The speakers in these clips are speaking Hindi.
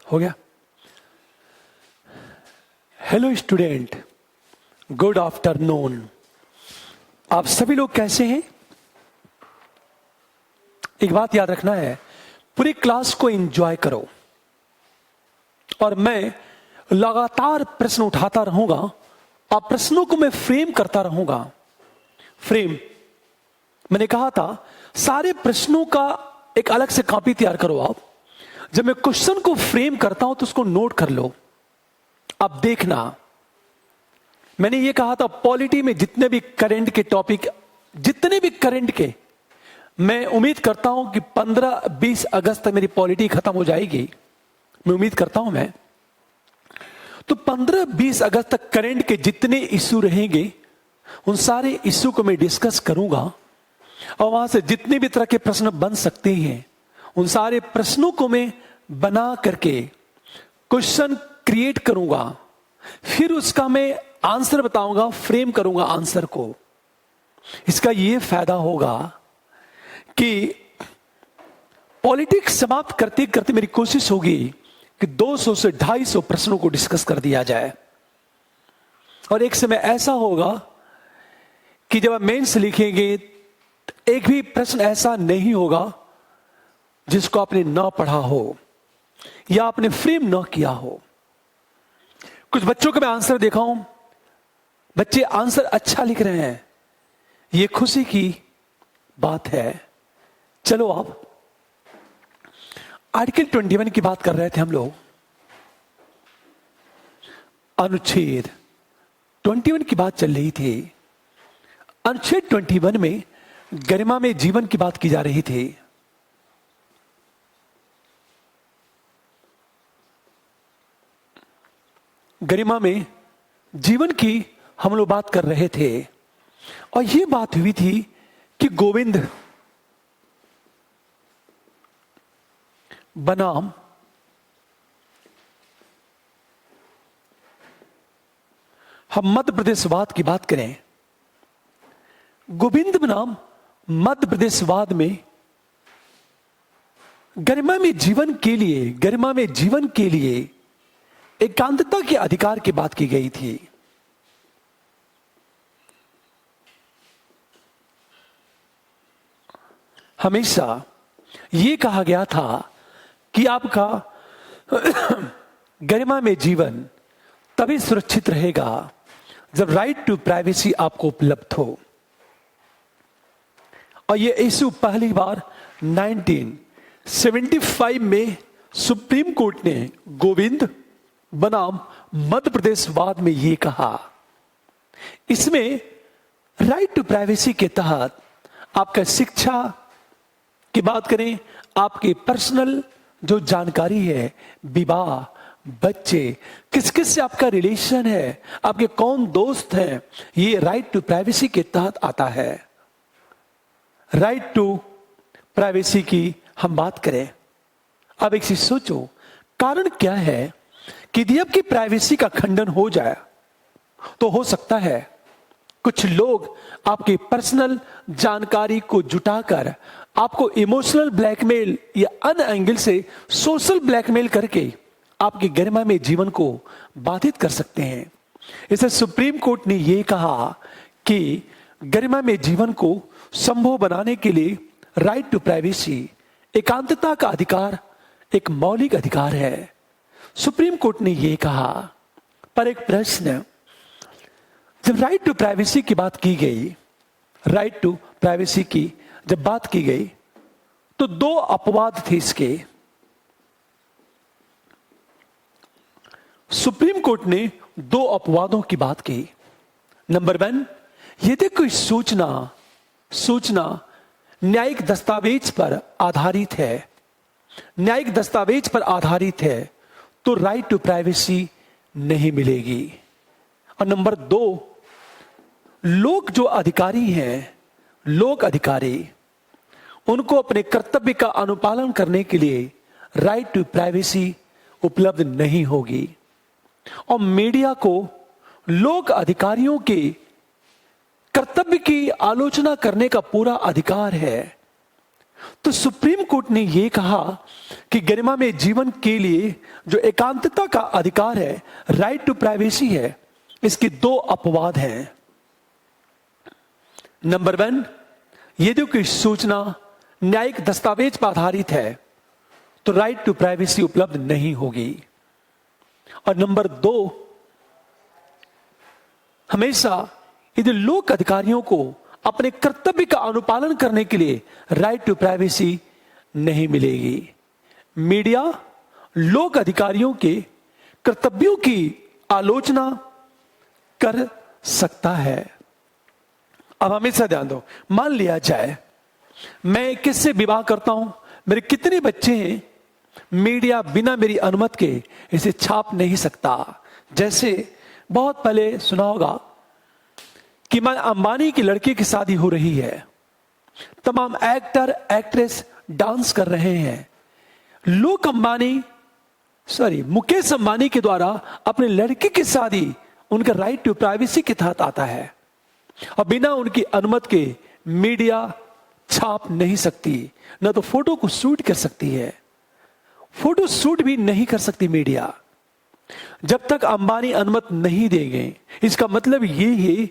हो गया। Hello student, good afternoon. आप सभी लोग कैसे हैं? एक बात याद रखना है, पूरी क्लास को एंजॉय करो और मैं लगातार प्रश्न उठाता रहूंगा और प्रश्नों को मैं फ्रेम करता रहूंगा। फ्रेम मैंने कहा था, सारे प्रश्नों का एक अलग से कॉपी तैयार करो। आप जब मैं क्वेश्चन को फ्रेम करता हूं तो उसको नोट कर लो। अब देखना, मैंने ये कहा था पॉलिटी में जितने भी करंट के टॉपिक, जितने भी करंट के, मैं उम्मीद करता हूं कि 15-20 अगस्त तक मेरी पॉलिटी खत्म हो जाएगी। मैं उम्मीद करता हूं मैं तो 15-20 अगस्त तक करंट के जितने इश्यू रहेंगे उन सारे इश्यू को मैं डिस्कस करूंगा और वहां से जितने भी तरह के प्रश्न बन सकते हैं उन सारे प्रश्नों को मैं बना करके क्वेश्चन क्रिएट करूंगा। फिर उसका मैं आंसर बताऊंगा, फ्रेम करूंगा आंसर को। इसका यह फायदा होगा कि पॉलिटिक्स समाप्त करते करते मेरी कोशिश होगी कि 200 से 250 प्रश्नों को डिस्कस कर दिया जाए। और एक समय ऐसा होगा कि जब आप मेंस लिखेंगे एक भी प्रश्न ऐसा नहीं होगा जिसको आपने ना पढ़ा हो या आपने फ्रेम ना किया हो। कुछ बच्चों को मैं आंसर देखा हूं, बच्चे आंसर अच्छा लिख रहे हैं, यह खुशी की बात है। चलो, आप आर्टिकल 21 की बात कर रहे थे हम लोग। अनुच्छेद 21 की बात चल रही थी। अनुच्छेद 21 में गरिमा में जीवन की बात की जा रही थी। गरिमा में जीवन की हम लोग बात कर रहे थे और यह बात हुई थी कि गोविंद बनाम हम मध्य प्रदेशवाद की बात करें। गोविंद बनाम मध्य प्रदेशवाद में गरिमा में जीवन के लिए, गरिमा में जीवन के लिए एकांतता के अधिकार की बात की गई थी। हमेशा यह कहा गया था कि आपका गरिमा में जीवन तभी सुरक्षित रहेगा जब राइट टू प्राइवेसी आपको उपलब्ध हो। और यह इश्यू पहली बार 1975 में सुप्रीम कोर्ट ने गोविंद बनाम मध्य प्रदेशवाद में यह कहा। इसमें राइट टू प्राइवेसी के तहत आपका शिक्षा की बात करें, आपकी पर्सनल जो जानकारी है, विवाह, बच्चे, किस किस से आपका रिलेशन है, आपके कौन दोस्त हैं, ये राइट टू प्राइवेसी के तहत आता है। राइट टू प्राइवेसी की हम बात करें। अब एक चीज सोचो, कारण क्या है कि यदि आपकी प्राइवेसी का खंडन हो जाए तो हो सकता है कुछ लोग आपकी पर्सनल जानकारी को जुटाकर आपको इमोशनल ब्लैकमेल या अन्य एंगल से सोशल ब्लैकमेल करके आपकी गरिमा में जीवन को बाधित कर सकते हैं। इसे सुप्रीम कोर्ट ने यह कहा कि गरिमा में जीवन को संभव बनाने के लिए राइट टू प्राइवेसी, एकांतता का अधिकार एक मौलिक अधिकार है। सुप्रीम कोर्ट ने यह कहा। पर एक प्रश्न, जब राइट टू प्राइवेसी की बात की गई, राइट टू प्राइवेसी की जब बात की गई तो दो अपवाद थे इसके। सुप्रीम कोर्ट ने दो अपवादों की बात की। नंबर 1, यदि कोई सूचना न्यायिक दस्तावेज पर आधारित है, न्यायिक दस्तावेज पर आधारित है तो राइट टू प्राइवेसी नहीं मिलेगी। और नंबर 2, लोग जो अधिकारी हैं, लोक अधिकारी, उनको अपने कर्तव्य का अनुपालन करने के लिए राइट टू प्राइवेसी उपलब्ध नहीं होगी। और मीडिया को लोक अधिकारियों के कर्तव्य की आलोचना करने का पूरा अधिकार है। तो सुप्रीम कोर्ट ने यह कहा कि गरिमा में जीवन के लिए जो एकांतता का अधिकार है, राइट टू प्राइवेसी है, इसके दो अपवाद हैं। नंबर 1, यदि कोई सूचना न्यायिक दस्तावेज पर आधारित है तो राइट टू प्राइवेसी उपलब्ध नहीं होगी। और नंबर 2, हमेशा यदि लोक अधिकारियों को अपने कर्तव्य का अनुपालन करने के लिए राइट टू प्राइवेसी नहीं मिलेगी। मीडिया लोक अधिकारियों के कर्तव्यों की आलोचना कर सकता है। अब हमेशा ध्यान दो, मान लिया जाए मैं किससे विवाह करता हूं, मेरे कितने बच्चे हैं, मीडिया बिना मेरी अनुमति के इसे छाप नहीं सकता। जैसे बहुत पहले सुना होगा कि मैं अंबानी की लड़की की शादी हो रही है, तमाम एक्टर एक्ट्रेस डांस कर रहे हैं, मुकेश अंबानी के द्वारा अपने लड़की की शादी उनका राइट टू प्राइवेसी के तहत आता है और बिना उनकी अनुमति के मीडिया छाप नहीं सकती, न तो फोटो को शूट कर सकती है, फोटो शूट भी नहीं कर सकती मीडिया, जब तक अंबानी अनुमति नहीं देंगे। इसका मतलब ये है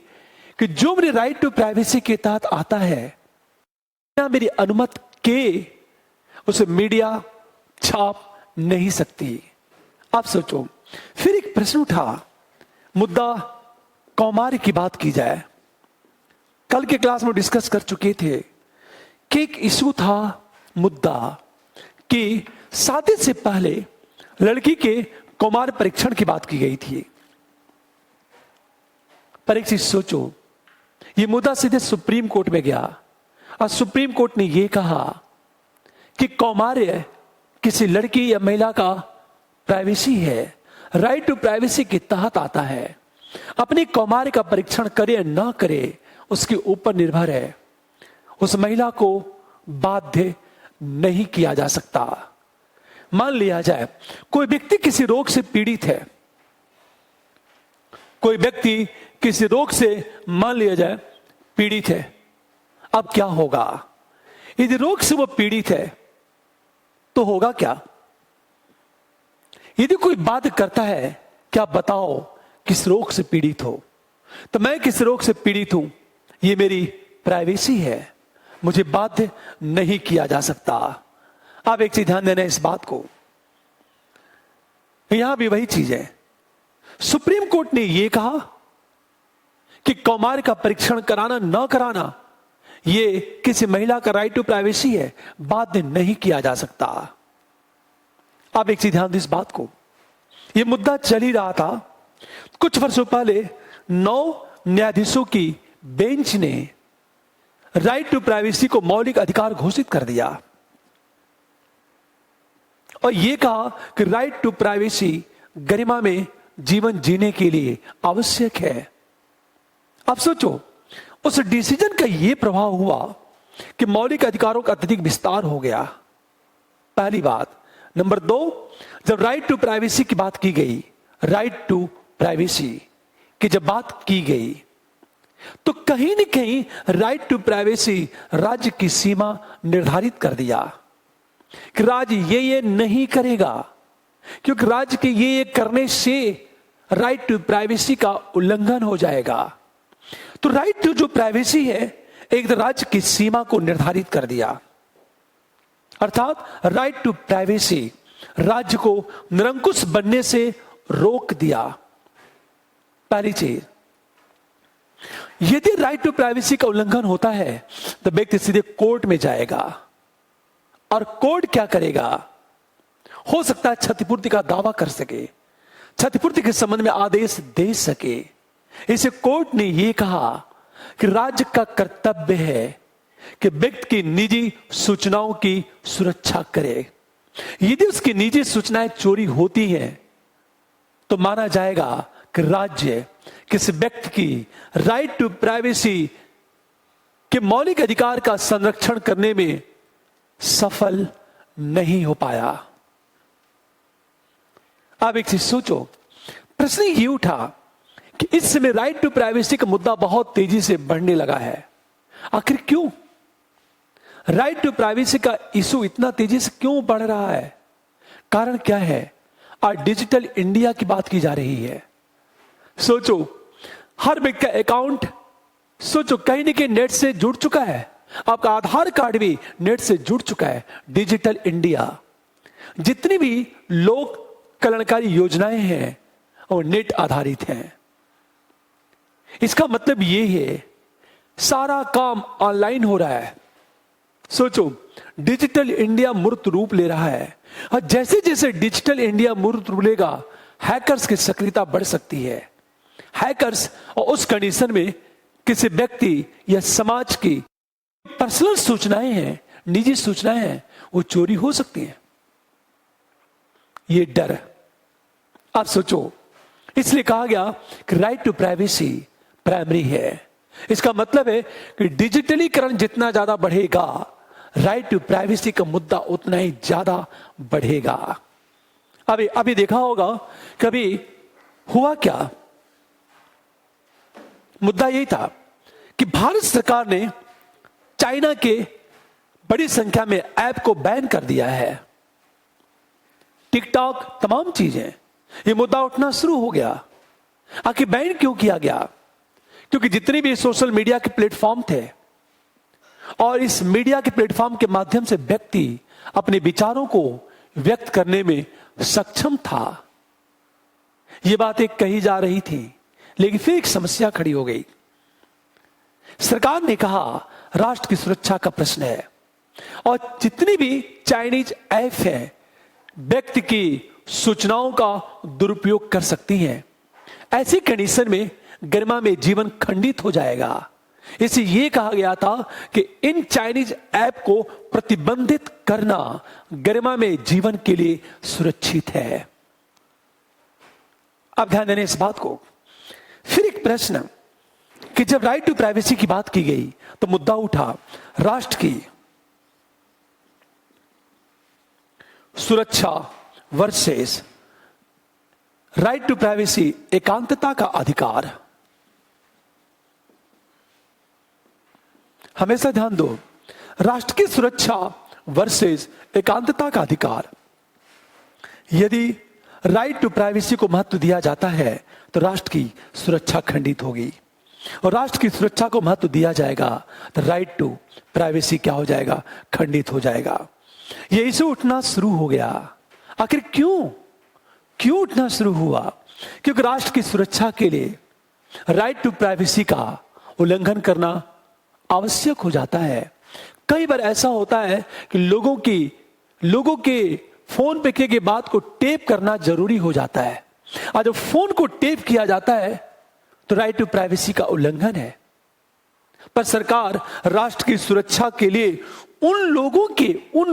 कि जो मेरे राइट टू प्राइवेसी के तहत आता है, बिना मेरी अनुमति के उसे मीडिया छाप नहीं सकती। आप सोचो, फिर एक प्रश्न उठा, मुद्दा कौमार्य की बात की जाए। कल के क्लास में डिस्कस कर चुके थे कि एक इशू था, मुद्दा कि शादी से पहले लड़की के कौमार्य परीक्षण की बात की गई थी। पर एक चीज सोचो, यह मुद्दा सीधे सुप्रीम कोर्ट में गया और सुप्रीम कोर्ट ने यह कहा कि कौमार्य किसी लड़की या महिला का प्राइवेसी है, राइट टू प्राइवेसी के तहत आता है। अपने कौमार्य का परीक्षण करे या ना करे उसके ऊपर निर्भर है, उस महिला को बाध्य नहीं किया जा सकता। मान लिया जाए कोई व्यक्ति किसी रोग से पीड़ित है, कोई व्यक्ति किसी रोग से मान लिया जाए पीड़ित है। अब क्या होगा? यदि रोग से वो पीड़ित है तो होगा क्या? यदि कोई बात करता है कि आप बताओ किस रोग से पीड़ित हो, तो मैं किस रोग से पीड़ित हूं, ये मेरी प्राइवेसी है, मुझे बाध्य नहीं किया जा सकता। आप एक चीज ध्यान देना इस बात को, यहां भी वही चीज है। सुप्रीम कोर्ट ने यह कहा कि कौमार्य का परीक्षण कराना ना कराना ये किसी महिला का राइट टू प्राइवेसी है, बाध्य नहीं किया जा सकता। आप एक चीज ध्यान दें इस बात को, यह मुद्दा चल ही रहा था। कुछ वर्षों पहले 9 न्यायाधीशों की बेंच ने राइट टू प्राइवेसी को मौलिक अधिकार घोषित कर दिया और यह कहा कि राइट टू प्राइवेसी गरिमा में जीवन जीने के लिए आवश्यक है। अब सोचो, उस डिसीजन का यह प्रभाव हुआ कि मौलिक अधिकारों का अत्यधिक विस्तार हो गया, पहली बात। नंबर 2, जब राइट टू प्राइवेसी की बात की गई, राइट टू प्राइवेसी की जब बात की गई, तो कहीं न कहीं राइट टू प्राइवेसी राज्य की सीमा निर्धारित कर दिया कि राज्य ये नहीं करेगा, क्योंकि राज्य के ये करने से राइट टू प्राइवेसी का उल्लंघन हो जाएगा। तो राइट टू जो प्राइवेसी है एक राज्य की सीमा को निर्धारित कर दिया, अर्थात राइट टू प्राइवेसी राज्य को निरंकुश बनने से रोक दिया। पहली चीज, यदि राइट टू प्राइवेसी का उल्लंघन होता है तो व्यक्ति सीधे कोर्ट में जाएगा और कोर्ट क्या करेगा? हो सकता है क्षतिपूर्ति का दावा कर सके, क्षतिपूर्ति के संबंध में आदेश दे सके। इसे कोर्ट ने यह कहा कि राज्य का कर्तव्य है कि व्यक्ति की निजी सूचनाओं की सुरक्षा करे। यदि उसकी निजी सूचनाएं चोरी होती हैं तो माना जाएगा कि राज्य किसी व्यक्ति की राइट टू प्राइवेसी के मौलिक अधिकार का संरक्षण करने में सफल नहीं हो पाया। अब एक चीज सोचो, प्रश्न ये उठा कि इस समय राइट टू प्राइवेसी का मुद्दा बहुत तेजी से बढ़ने लगा है। आखिर क्यों? राइट टू प्राइवेसी का इशू इतना तेजी से क्यों बढ़ रहा है? कारण क्या है? आज डिजिटल इंडिया की बात की जा रही है। सोचो, हर व्यक्ति का अकाउंट सोचो कहीं ना कहीं नेट से जुड़ चुका है। आपका आधार कार्ड भी नेट से जुड़ चुका है। डिजिटल इंडिया, जितनी भी लोक कल्याणकारी योजनाएं हैं वो नेट आधारित हैं। इसका मतलब ये है सारा काम ऑनलाइन हो रहा है। सोचो, डिजिटल इंडिया मूर्त रूप ले रहा है और जैसे जैसे डिजिटल इंडिया मूर्त रूप लेगा, हैकर्स की सक्रियता बढ़ सकती है। हैकर्स और उस कंडीशन में किसी व्यक्ति या समाज की पर्सनल सूचनाएं हैं, निजी सूचनाएं हैं, वो चोरी हो सकती हैं। ये डर, आप सोचो, इसलिए कहा गया कि राइट टू प्राइवेसी प्राइमरी है। इसका मतलब है कि डिजिटलीकरण जितना ज्यादा बढ़ेगा, राइट टू प्राइवेसी का मुद्दा उतना ही ज्यादा बढ़ेगा। अभी देखा होगा, कभी हुआ क्या, मुद्दा यही था कि भारत सरकार ने चाइना के बड़ी संख्या में ऐप को बैन कर दिया है। टिकटॉक, तमाम चीजें, ये मुद्दा उठना शुरू हो गया। आखिर बैन क्यों किया गया? क्योंकि जितने भी सोशल मीडिया के प्लेटफॉर्म थे और इस मीडिया के प्लेटफॉर्म के माध्यम से व्यक्ति अपने विचारों को व्यक्त करने में सक्षम था। ये बातें कही जा रही थी, लेकिन फिर एक समस्या खड़ी हो गई। सरकार ने कहा राष्ट्र की सुरक्षा का प्रश्न है और जितनी भी चाइनीज ऐप है व्यक्ति की सूचनाओं का दुरुपयोग कर सकती हैं। ऐसी कंडीशन में गरिमा में जीवन खंडित हो जाएगा। इसे यह कहा गया था कि इन चाइनीज ऐप को प्रतिबंधित करना गरिमा में जीवन के लिए सुरक्षित है। अब ध्यान देने इस बात को। फिर एक प्रश्न कि जब राइट टू प्राइवेसी की बात की गई तो मुद्दा उठा राष्ट्र की सुरक्षा वर्सेस राइट टू प्राइवेसी, एकांतता का अधिकार। हमेशा ध्यान दो, राष्ट्र की सुरक्षा वर्सेस एकांतता का अधिकार। यदि राइट टू प्राइवेसी को महत्व दिया जाता है तो राष्ट्र की सुरक्षा खंडित होगी, और राष्ट्र की सुरक्षा को महत्व दिया जाएगा तो राइट टू प्राइवेसी क्या हो जाएगा? खंडित हो जाएगा। ये इसे उठना शुरू हो गया। आखिर क्यों उठना शुरू हुआ? क्योंकि राष्ट्र की सुरक्षा के लिए राइट टू प्राइवेसी का उल्लंघन करना आवश्यक हो जाता है। कई बार ऐसा होता है कि लोगों के फोन पे किए गए बात को टेप करना जरूरी हो जाता है, और जब फोन को टेप किया जाता है तो राइट टू प्राइवेसी का उल्लंघन है। पर सरकार राष्ट्र की सुरक्षा के लिए उन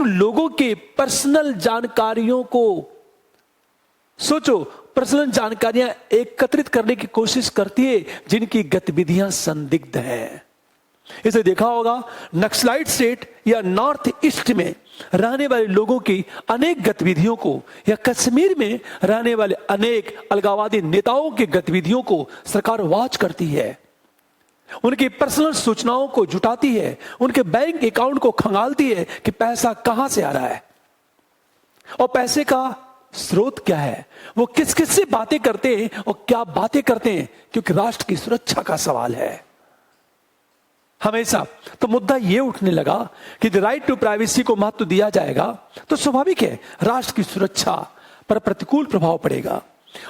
लोगों के पर्सनल जानकारियों को, सोचो, पर्सनल जानकारियां एकत्रित करने की कोशिश करती है जिनकी गतिविधियां संदिग्ध हैं। इसे देखा होगा, नक्सलाइट स्टेट या नॉर्थ ईस्ट में रहने वाले लोगों की अनेक गतिविधियों को, या कश्मीर में रहने वाले अनेक अलगाववादी नेताओं की गतिविधियों को सरकार वॉच करती है, उनकी पर्सनल सूचनाओं को जुटाती है, उनके बैंक अकाउंट को खंगालती है कि पैसा कहां से आ रहा है और पैसे का स्रोत क्या है, वो किस किस से बातें करते हैं और क्या बातें करते हैं, क्योंकि राष्ट्र की सुरक्षा का सवाल है हमेशा। तो मुद्दा ये उठने लगा कि राइट टू प्राइवेसी को महत्व दिया जाएगा तो स्वाभाविक है राष्ट्र की सुरक्षा पर प्रतिकूल प्रभाव पड़ेगा,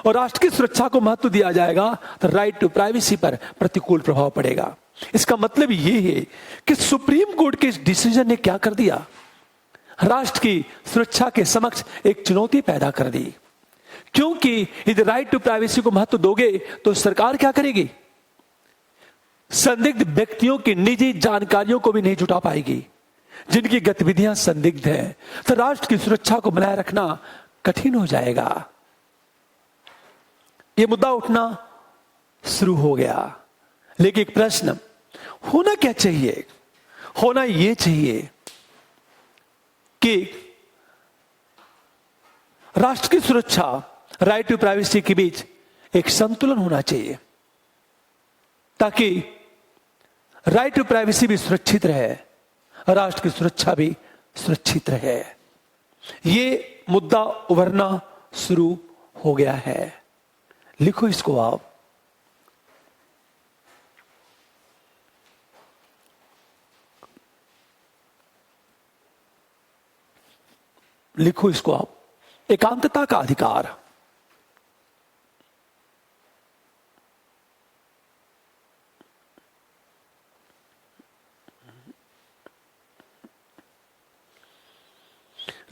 और राष्ट्र की सुरक्षा को महत्व दिया जाएगा तो राइट टू प्राइवेसी पर प्रतिकूल प्रभाव पड़ेगा। इसका मतलब ये है कि सुप्रीम कोर्ट के इस डिसीजन ने क्या कर दिया? राष्ट्र की सुरक्षा के समक्ष एक चुनौती पैदा कर दी, क्योंकि यदि राइट टू प्राइवेसी को महत्व दोगे तो सरकार क्या करेगी? संदिग्ध व्यक्तियों की निजी जानकारियों को भी नहीं जुटा पाएगी जिनकी गतिविधियां संदिग्ध हैं, तो राष्ट्र की सुरक्षा को बनाए रखना कठिन हो जाएगा। यह मुद्दा उठना शुरू हो गया। लेकिन एक प्रश्न, होना क्या चाहिए? होना यह चाहिए कि राष्ट्र की सुरक्षा, राइट टू प्राइवेसी के बीच एक संतुलन होना चाहिए, ताकि राइट टू प्राइवेसी भी सुरक्षित रहे और राष्ट्र की सुरक्षा भी सुरक्षित रहे। ये मुद्दा उभरना शुरू हो गया है। लिखो इसको आप। लिखो इसको आप, एकांतता का अधिकार।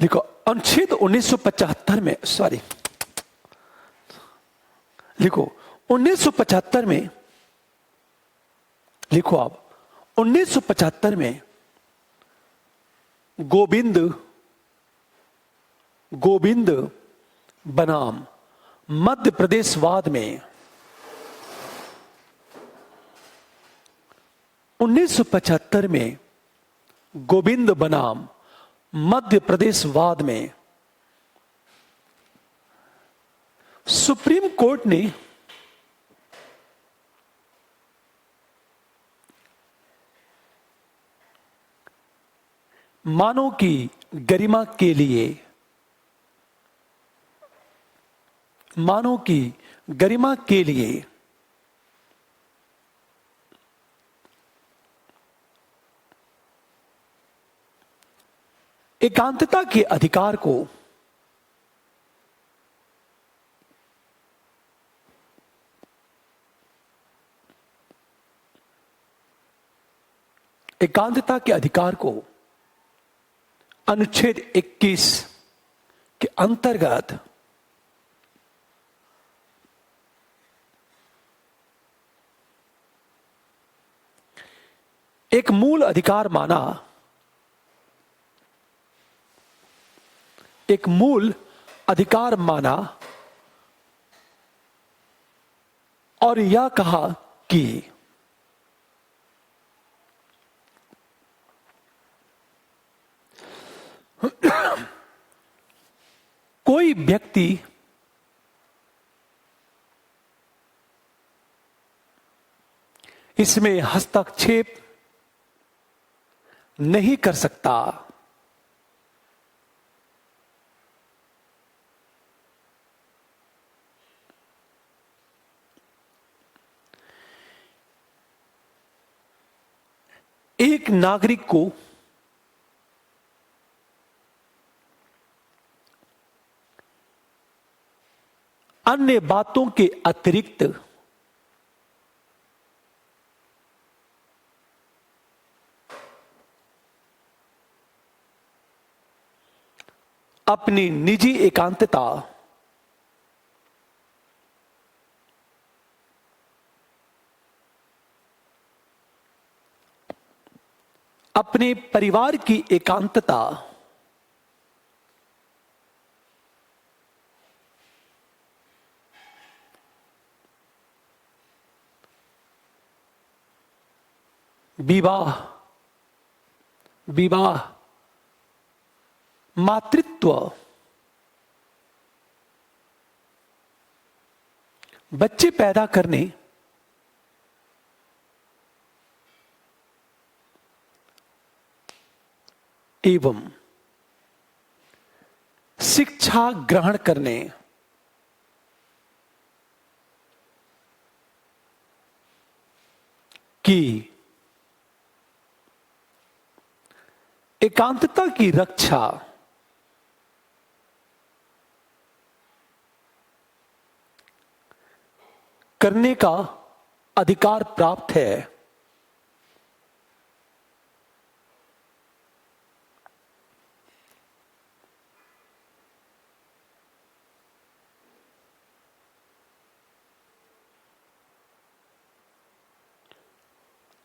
लिखो अनुच्छेद 1975 में, सॉरी, लिखो 1975 में, लिखो आप 1975 में गोविंद बनाम मध्य प्रदेशवाद में 1975 में गोविंद बनाम मध्य प्रदेशवाद में सुप्रीम कोर्ट ने मानव की गरिमा के लिए, मानव की गरिमा के लिए एकांतता के अधिकार को अनुच्छेद 21 के अंतर्गत एक मूल अधिकार माना, एक मूल अधिकार माना और यह कहा कि कोई व्यक्ति इसमें हस्तक्षेप नहीं कर सकता। एक नागरिक को अन्य बातों के अतिरिक्त अपनी निजी एकांतता अपने परिवार की एकांतता विवाह मातृत्व बच्चे पैदा करने एवं शिक्षा ग्रहण करने की एकांतता की रक्षा करने का अधिकार प्राप्त है।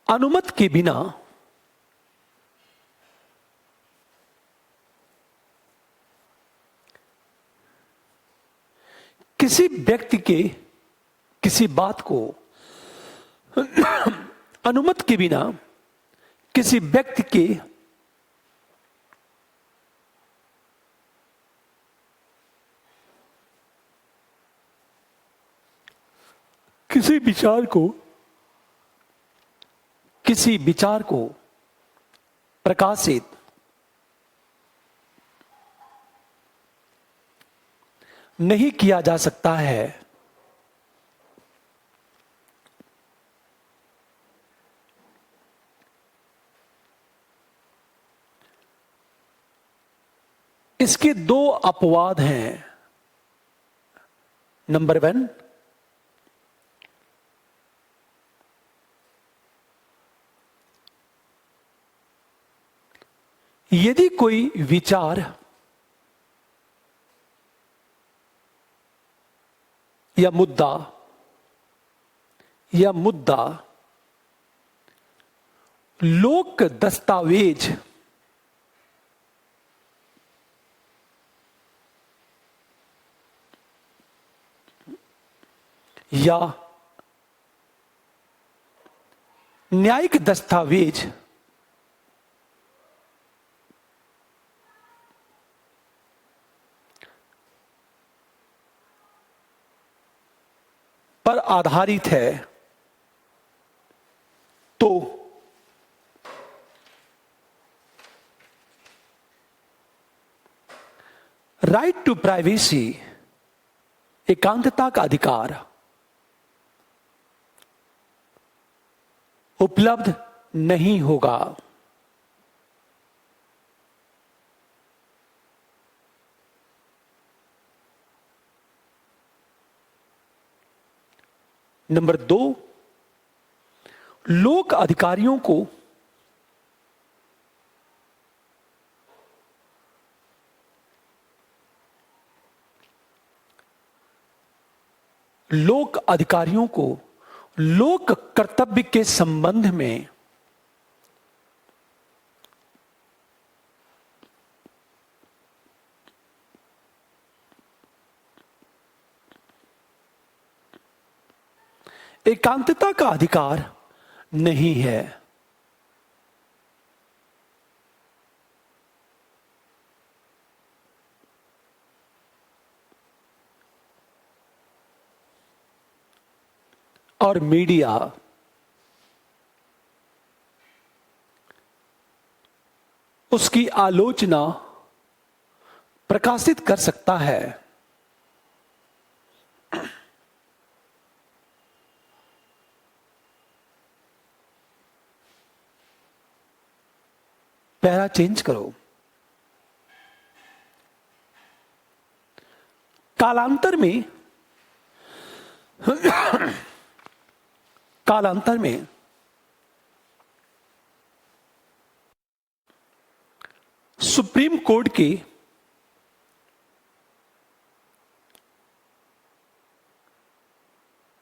अनुमति के बिना किसी व्यक्ति के किसी बात को अनुमति के बिना किसी व्यक्ति के किसी विचार को प्रकाशित नहीं किया जा सकता है। इसके दो अपवाद हैं। नंबर 1, यदि कोई विचार या मुद्दा लोक दस्तावेज या न्यायिक दस्तावेज पर आधारित है तो राइट टू प्राइवेसी, एकांतता का अधिकार उपलब्ध नहीं होगा। नंबर 2, लोक अधिकारियों को लोक कर्तव्य के संबंध में एकांतता का अधिकार नहीं है। और मीडिया उसकी आलोचना प्रकाशित कर सकता है। पैरा चेंज करो। कालांतर में सुप्रीम कोर्ट के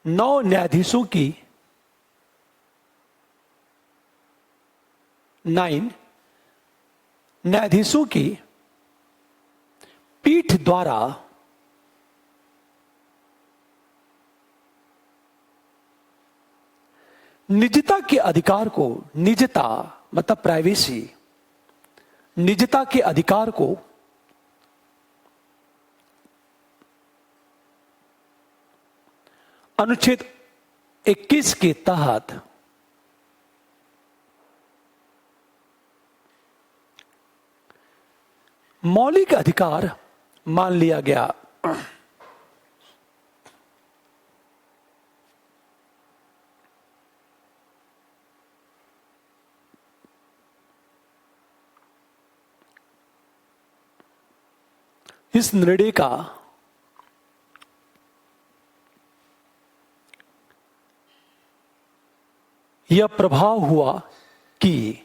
नौ न्यायाधीशों की 9 न्यायाधीशों की पीठ द्वारा निजता के अधिकार को, निजता मतलब प्राइवेसी, निजता के अधिकार को अनुच्छेद 21 के तहत मौलिक अधिकार मान लिया गया। इस निर्णय का यह प्रभाव हुआ कि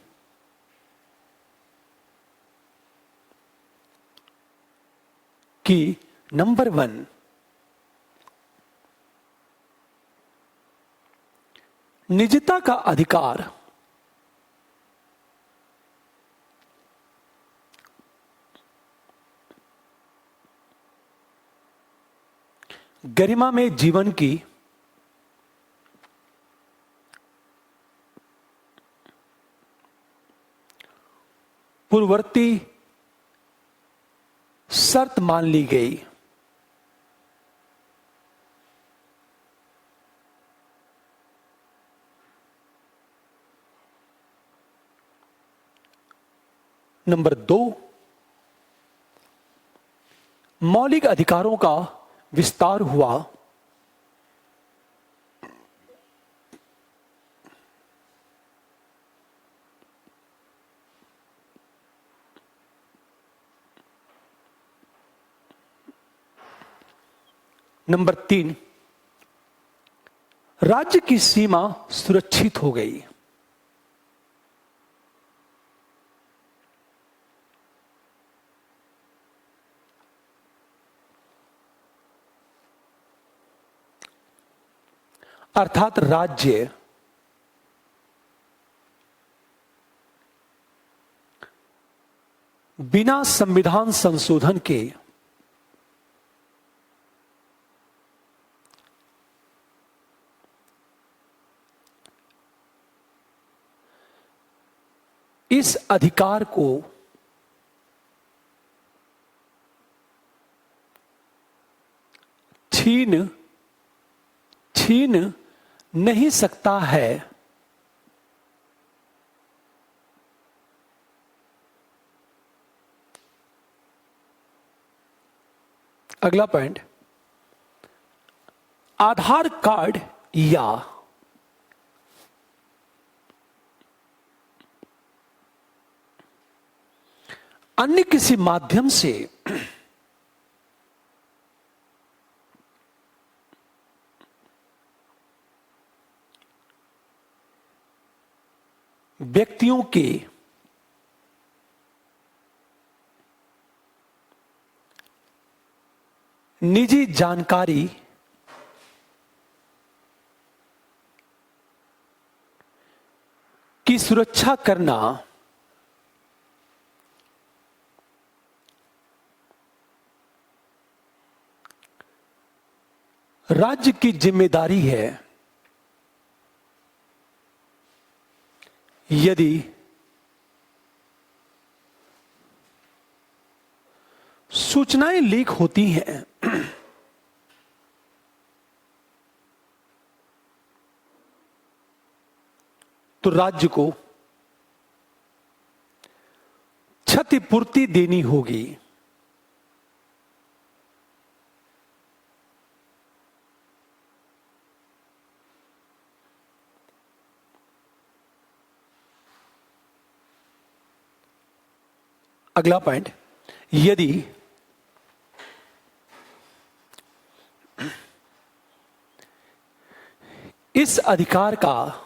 नंबर 1, निजता का अधिकार गरिमा में जीवन की पूर्ववर्ती शर्त मान ली गई। नंबर 2, मौलिक अधिकारों का विस्तार हुआ। नंबर 3, राज्य की सीमा सुरक्षित हो गई। अर्थात राज्य बिना संविधान संशोधन के इस अधिकार को छीन नहीं सकता है। अगला पॉइंट, आधार कार्ड या अन्य किसी माध्यम से व्यक्तियों के निजी जानकारी की सुरक्षा करना राज्य की जिम्मेदारी है। यदि सूचनाएं लीक होती हैं तो राज्य को क्षतिपूर्ति देनी होगी। अगला पॉइंट, यदि इस अधिकार का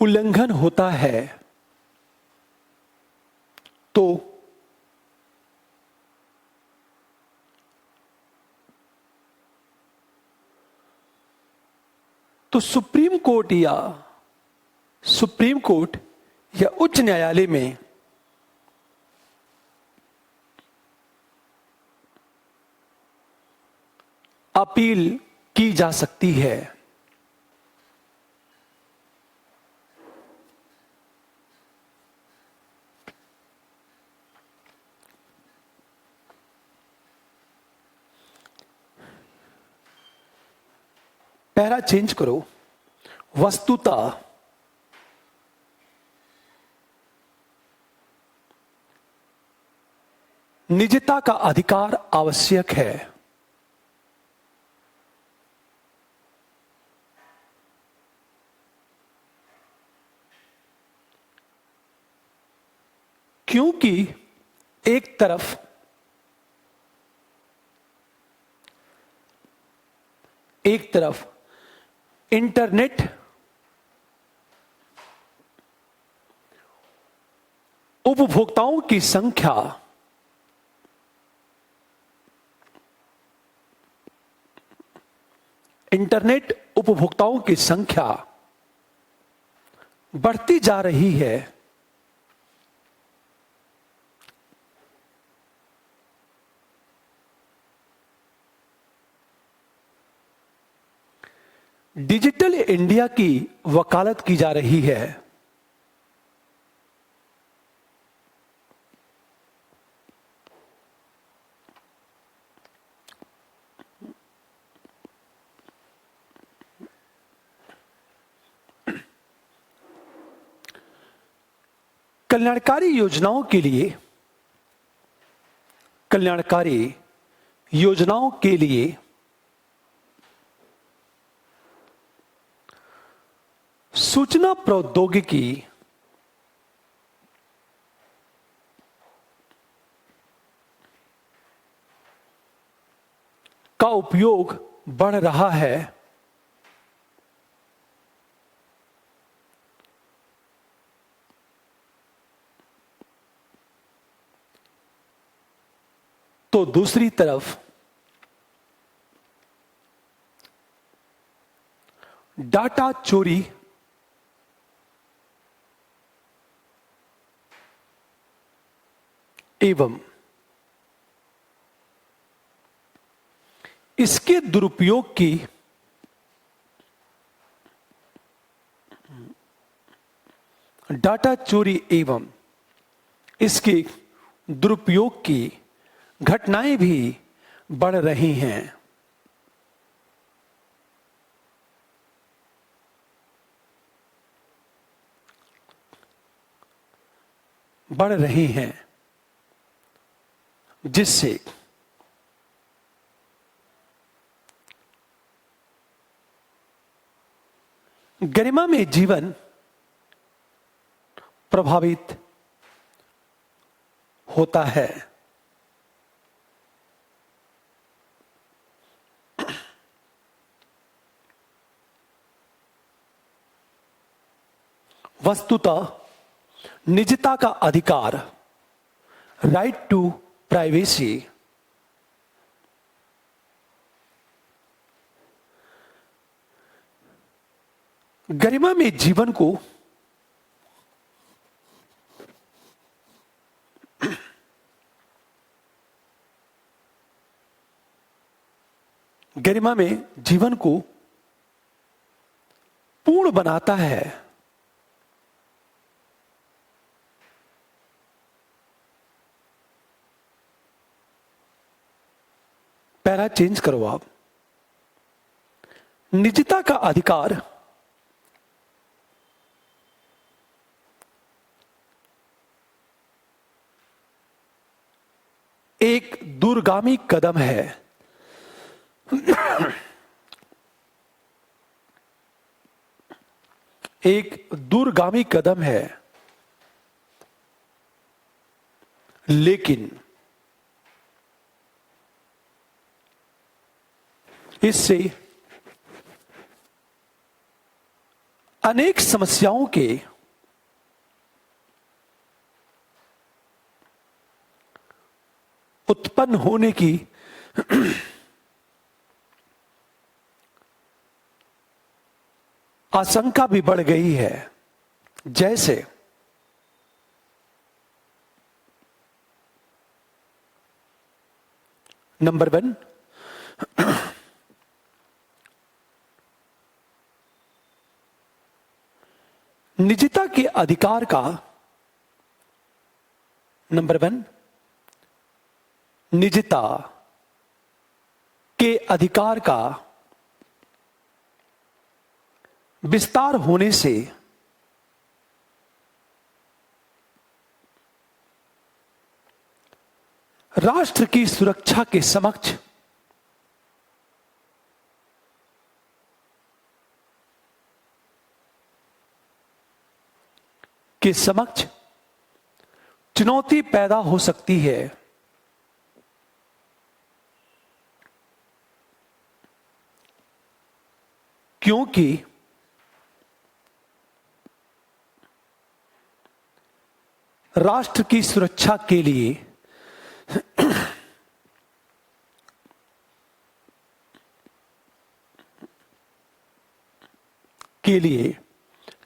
उल्लंघन होता है तो सुप्रीम कोर्ट या उच्च न्यायालय में अपील की जा सकती है। पैरा चेंज करो। वस्तुतः निजता का अधिकार आवश्यक है। क्योंकि एक तरफ इंटरनेट उपभोक्ताओं की संख्या बढ़ती जा रही है। डिजिटल इंडिया की वकालत की जा रही है। कल्याणकारी योजनाओं के लिए सूचना प्रौद्योगिकी का उपयोग बढ़ रहा है, तो दूसरी तरफ डाटा चोरी एवं इसके दुरुपयोग की डाटा चोरी एवं इसके दुरुपयोग की घटनाएं भी बढ़ रही हैं। जिससे गरिमामय जीवन प्रभावित होता है। वस्तुतः निजता का अधिकार, राइट टू प्राइवेसी, गरिमा में जीवन को पूर्ण बनाता है। पैरा चेंज करो आप। निजता का अधिकार एक दूरगामी कदम है। एक दूरगामी कदम है, लेकिन इससे अनेक समस्याओं के उत्पन्न होने की आशंका भी बढ़ गई है। जैसे नंबर 1, निजता के अधिकार का, नंबर 1, निजता के अधिकार का विस्तार होने से राष्ट्र की सुरक्षा के समक्ष चुनौती पैदा हो सकती है। क्योंकि राष्ट्र की सुरक्षा के लिए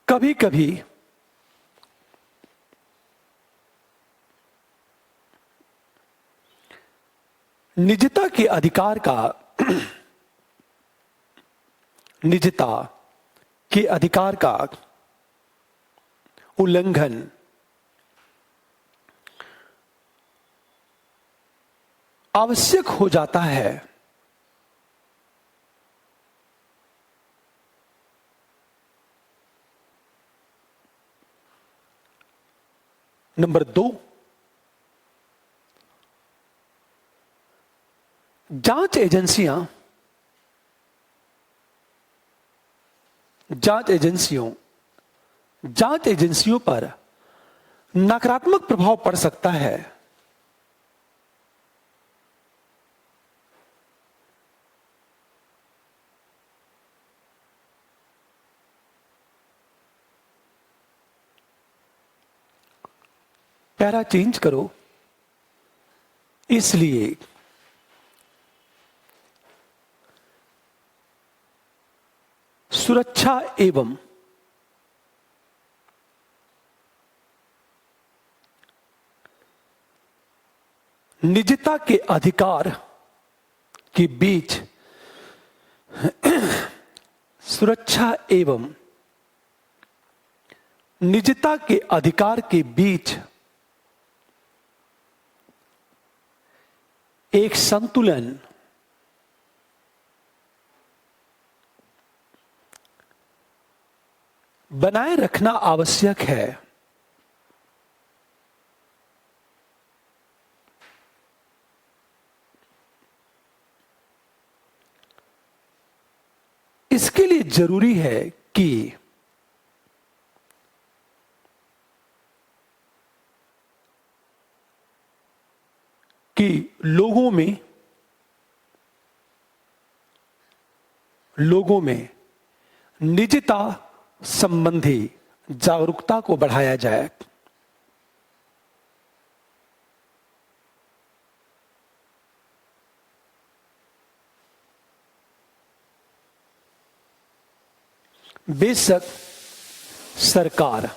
कभी कभी निजता के अधिकार का उल्लंघन आवश्यक हो जाता है। नंबर 2, जांच एजेंसियों पर नकारात्मक प्रभाव पड़ सकता है। पैरा चेंज करो। इसलिए सुरक्षा एवं निजता के अधिकार के बीच सुरक्षा एवं निजता के अधिकार के बीच एक संतुलन बनाए रखना आवश्यक है। इसके लिए जरूरी है कि लोगों में निजता संबंधी जागरूकता को बढ़ाया जाए। बेशक सरकार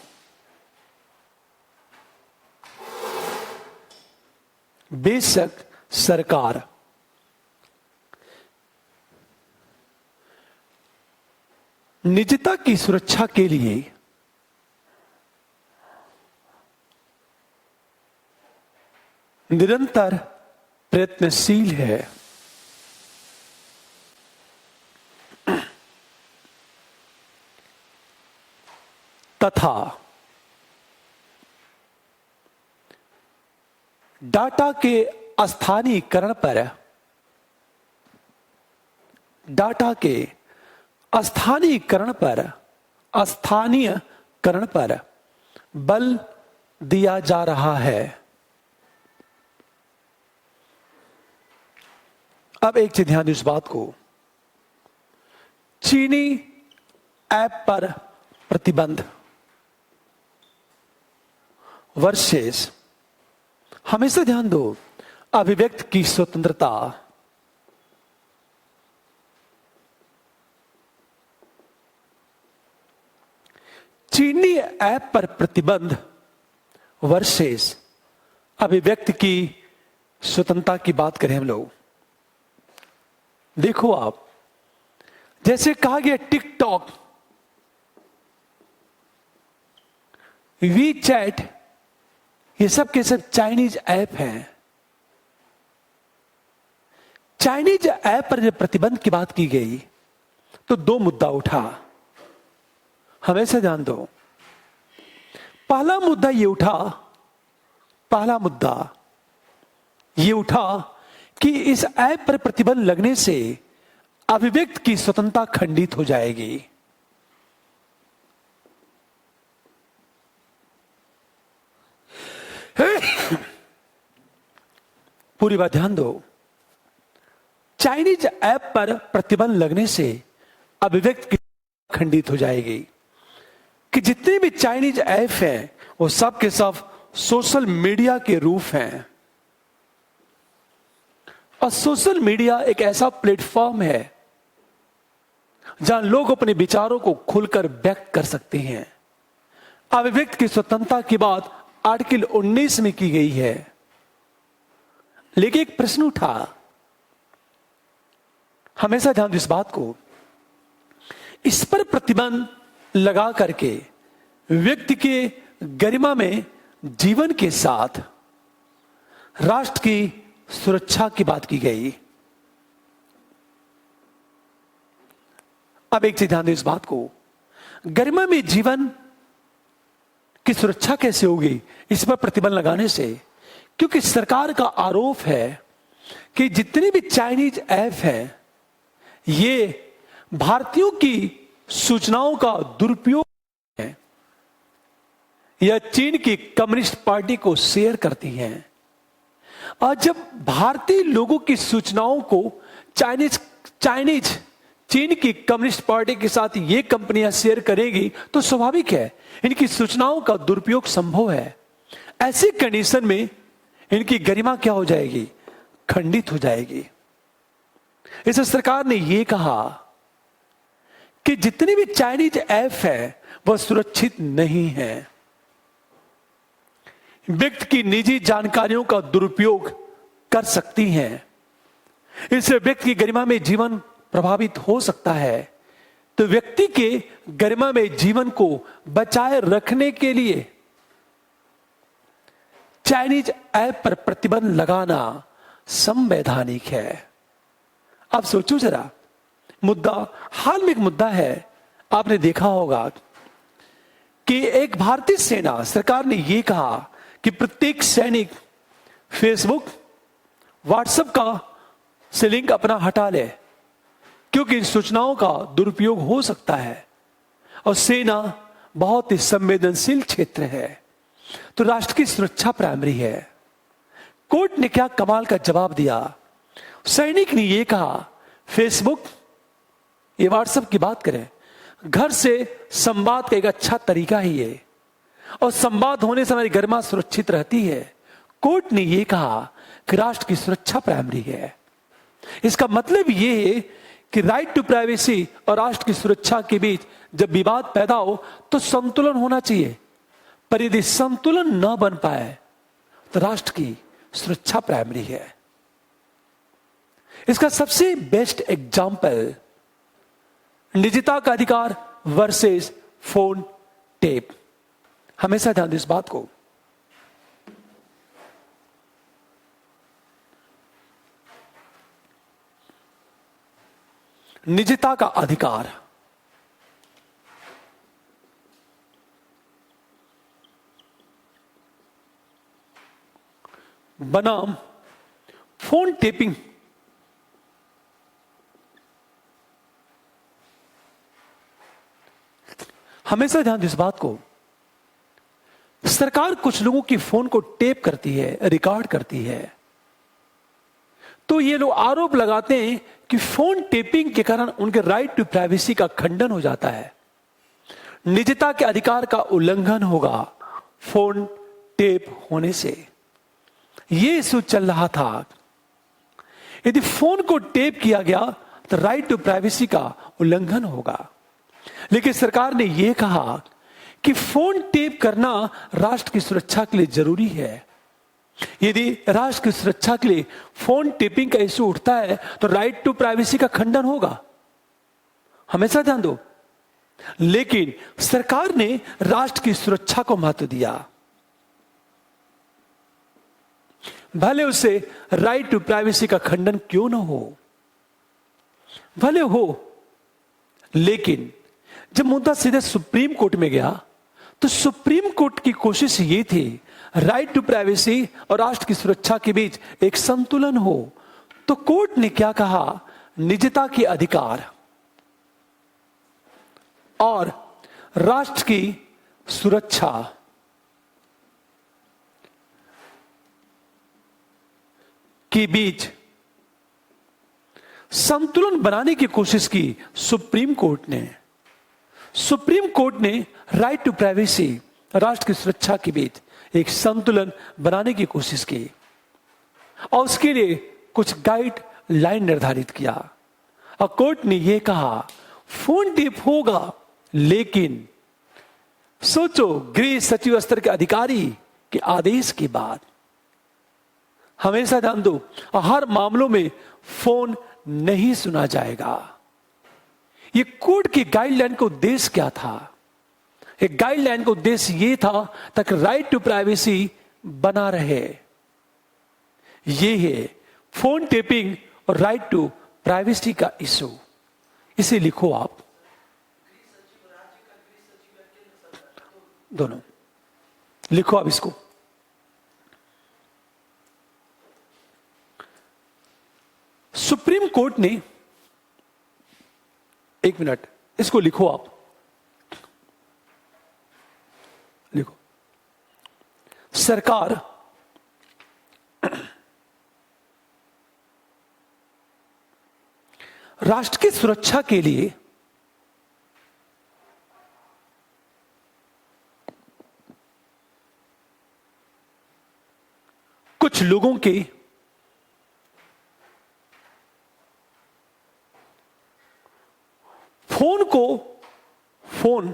निजता की सुरक्षा के लिए निरंतर प्रयत्नशील है। तथा डाटा के स्थानीयकरण पर बल दिया जा रहा है। अब एक चीज ध्यान दें इस बात को, चीनी ऐप पर प्रतिबंध वर्सेस, हमेशा ध्यान दो, अभिव्यक्ति की स्वतंत्रता। चीनी ऐप पर प्रतिबंध वर्सेस अभिव्यक्ति की स्वतंत्रता की बात करें हम लोग। देखो आप, जैसे कहा गया टिकटॉक, वी चैट, ये सब के सब चाइनीज ऐप हैं। चाइनीज ऐप पर जब प्रतिबंध की बात की गई तो 2 मुद्दा उठा, हमेशा ध्यान दो। पहला मुद्दा ये उठा कि इस ऐप पर प्रतिबंध लगने से अभिव्यक्ति की स्वतंत्रता खंडित हो जाएगी। पूरी बात ध्यान दो, चाइनीज ऐप पर प्रतिबंध लगने से अभिव्यक्ति खंडित हो जाएगी कि जितने भी चाइनीज ऐप हैं वो सब के सब सोशल मीडिया के रूप हैं। और सोशल मीडिया एक ऐसा प्लेटफॉर्म है जहां लोग अपने विचारों को खुलकर व्यक्त कर सकते हैं। अभिव्यक्ति की स्वतंत्रता की बात आर्टिकल 19 में की गई है। लेकिन एक प्रश्न उठा, हमेशा ध्यान दो इस बात को, इस पर प्रतिबंध लगा करके व्यक्ति के गरिमा में जीवन के साथ राष्ट्र की सुरक्षा की बात की गई। अब एक चीज ध्यान दो इस बात को, गरिमा में जीवन की सुरक्षा कैसे होगी इस पर प्रतिबंध लगाने से? क्योंकि सरकार का आरोप है कि जितने भी चाइनीज ऐप हैं ये भारतीयों की सूचनाओं का दुरुपयोग है या चीन की कम्युनिस्ट पार्टी को शेयर करती हैं। और जब भारतीय लोगों की सूचनाओं को चीन की कम्युनिस्ट पार्टी के साथ ये कंपनियां शेयर करेगी तो स्वाभाविक है इनकी सूचनाओं का दुरुपयोग संभव है। ऐसी कंडीशन में इनकी गरिमा क्या हो जाएगी? खंडित हो जाएगी। इसलिए सरकार ने यह कहा कि जितनी भी चाइनीज ऐप है वह सुरक्षित नहीं है। व्यक्ति की निजी जानकारियों का दुरुपयोग कर सकती हैं। इससे व्यक्ति की गरिमा में जीवन प्रभावित हो सकता है। तो व्यक्ति के गरिमा में जीवन को बचाए रखने के लिए चाइनीज ऐप पर प्रतिबंध लगाना संवैधानिक है। अब सोचो जरा, मुद्दा हाल में एक मुद्दा है, आपने देखा होगा कि एक भारतीय सेना सरकार ने यह कहा कि प्रत्येक सैनिक फेसबुक व्हाट्सएप का से लिंक अपना हटा ले क्योंकि इन सूचनाओं का दुरुपयोग हो सकता है और सेना बहुत ही संवेदनशील क्षेत्र है तो राष्ट्र की सुरक्षा प्राइमरी है। कोर्ट ने क्या कमाल का जवाब दिया। सैनिक ने यह कहा फेसबुक ये व्हाट्सएप की बात करें, घर से संवाद का एक अच्छा तरीका ही है और संवाद होने से हमारी गरिमा सुरक्षित रहती है। कोर्ट ने यह कहा कि राष्ट्र की सुरक्षा प्राइमरी है। इसका मतलब यह है कि राइट टू प्राइवेसी और राष्ट्र की सुरक्षा के बीच जब विवाद पैदा हो तो संतुलन होना चाहिए, पर यदि संतुलन न बन पाए तो राष्ट्र की सुरक्षा प्राइमरी है। इसका सबसे बेस्ट एग्जाम्पल निजता का अधिकार वर्सेस फोन टेप। हमेशा ध्यान दें इस बात को। निजता का अधिकार बनाम फोन टेपिंग। हमेशा ध्यान दें इस बात को। सरकार कुछ लोगों की फोन को टेप करती है, रिकॉर्ड करती है, तो ये लोग आरोप लगाते हैं कि फोन टेपिंग के कारण उनके राइट टू प्राइवेसी का खंडन हो जाता है, निजता के अधिकार का उल्लंघन होगा फोन टेप होने से। यह इशू चल रहा था। यदि फोन को टेप किया गया तो राइट टू प्राइवेसी का उल्लंघन होगा, लेकिन सरकार ने यह कहा कि फोन टेप करना राष्ट्र की सुरक्षा के लिए जरूरी है। यदि राष्ट्र की सुरक्षा के लिए फोन टेपिंग का इशू उठता है तो राइट टू प्राइवेसी का खंडन होगा। हमेशा ध्यान दो। लेकिन सरकार ने राष्ट्र की सुरक्षा को महत्व दिया, भले उसे राइट टू प्राइवेसी का खंडन क्यों न हो, भले हो। लेकिन जब मुद्दा सीधे सुप्रीम कोर्ट में गया तो सुप्रीम कोर्ट की कोशिश ये थी राइट टू प्राइवेसी और राष्ट्र की सुरक्षा के बीच एक संतुलन हो। तो कोर्ट ने क्या कहा, निजता के अधिकार और राष्ट्र की सुरक्षा के बीच संतुलन बनाने की कोशिश की सुप्रीम कोर्ट ने। सुप्रीम कोर्ट ने राइट टू प्राइवेसी राष्ट्र की सुरक्षा के बीच एक संतुलन बनाने की कोशिश की और उसके लिए कुछ गाइडलाइन निर्धारित किया। और कोर्ट ने यह कहा फोन टेप होगा, लेकिन सोचो गृह सचिव स्तर के अधिकारी के आदेश के बाद। हमेशा ध्यान दो, हर मामलों में फोन नहीं सुना जाएगा। ये कोर्ट की गाइडलाइन का उद्देश्य क्या था? एक गाइडलाइन का उद्देश्य यह था ताकि राइट टू प्राइवेसी बना रहे। यह है फोन टेपिंग और राइट टू प्राइवेसी का इशू। इसे लिखो आप दोनों। लिखो आप इसको। सुप्रीम कोर्ट ने, एक मिनट, इसको लिखो आप, लिखो। सरकार राष्ट्र की सुरक्षा के लिए कुछ लोगों के फोन,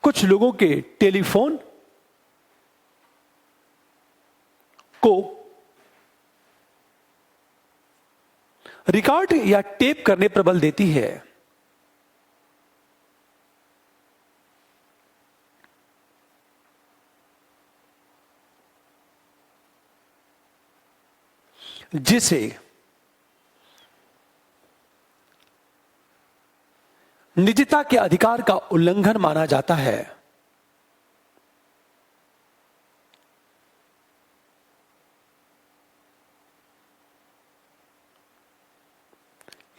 कुछ लोगों के टेलीफोन को रिकॉर्ड या टेप करने पर बल देती है। जिसे निजता के अधिकार का उल्लंघन माना जाता है।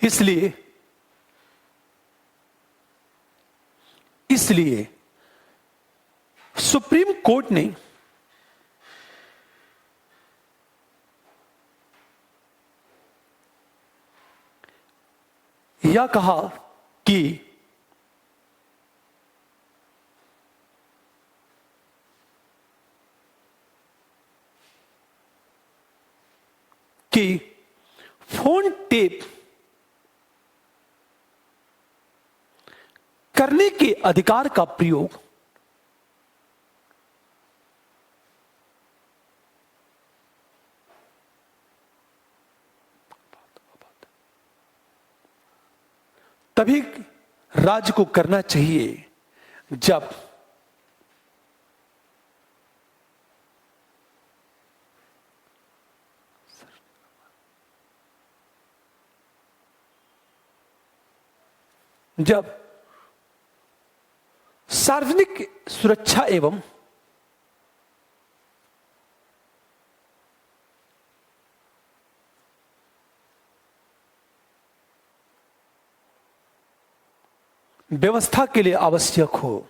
इसलिए सुप्रीम कोर्ट ने यह कहा कि फोन टेप करने के अधिकार का प्रयोग तभी राज्य को करना चाहिए जब सार्वजनिक सुरक्षा एवं व्यवस्था के लिए आवश्यक हो।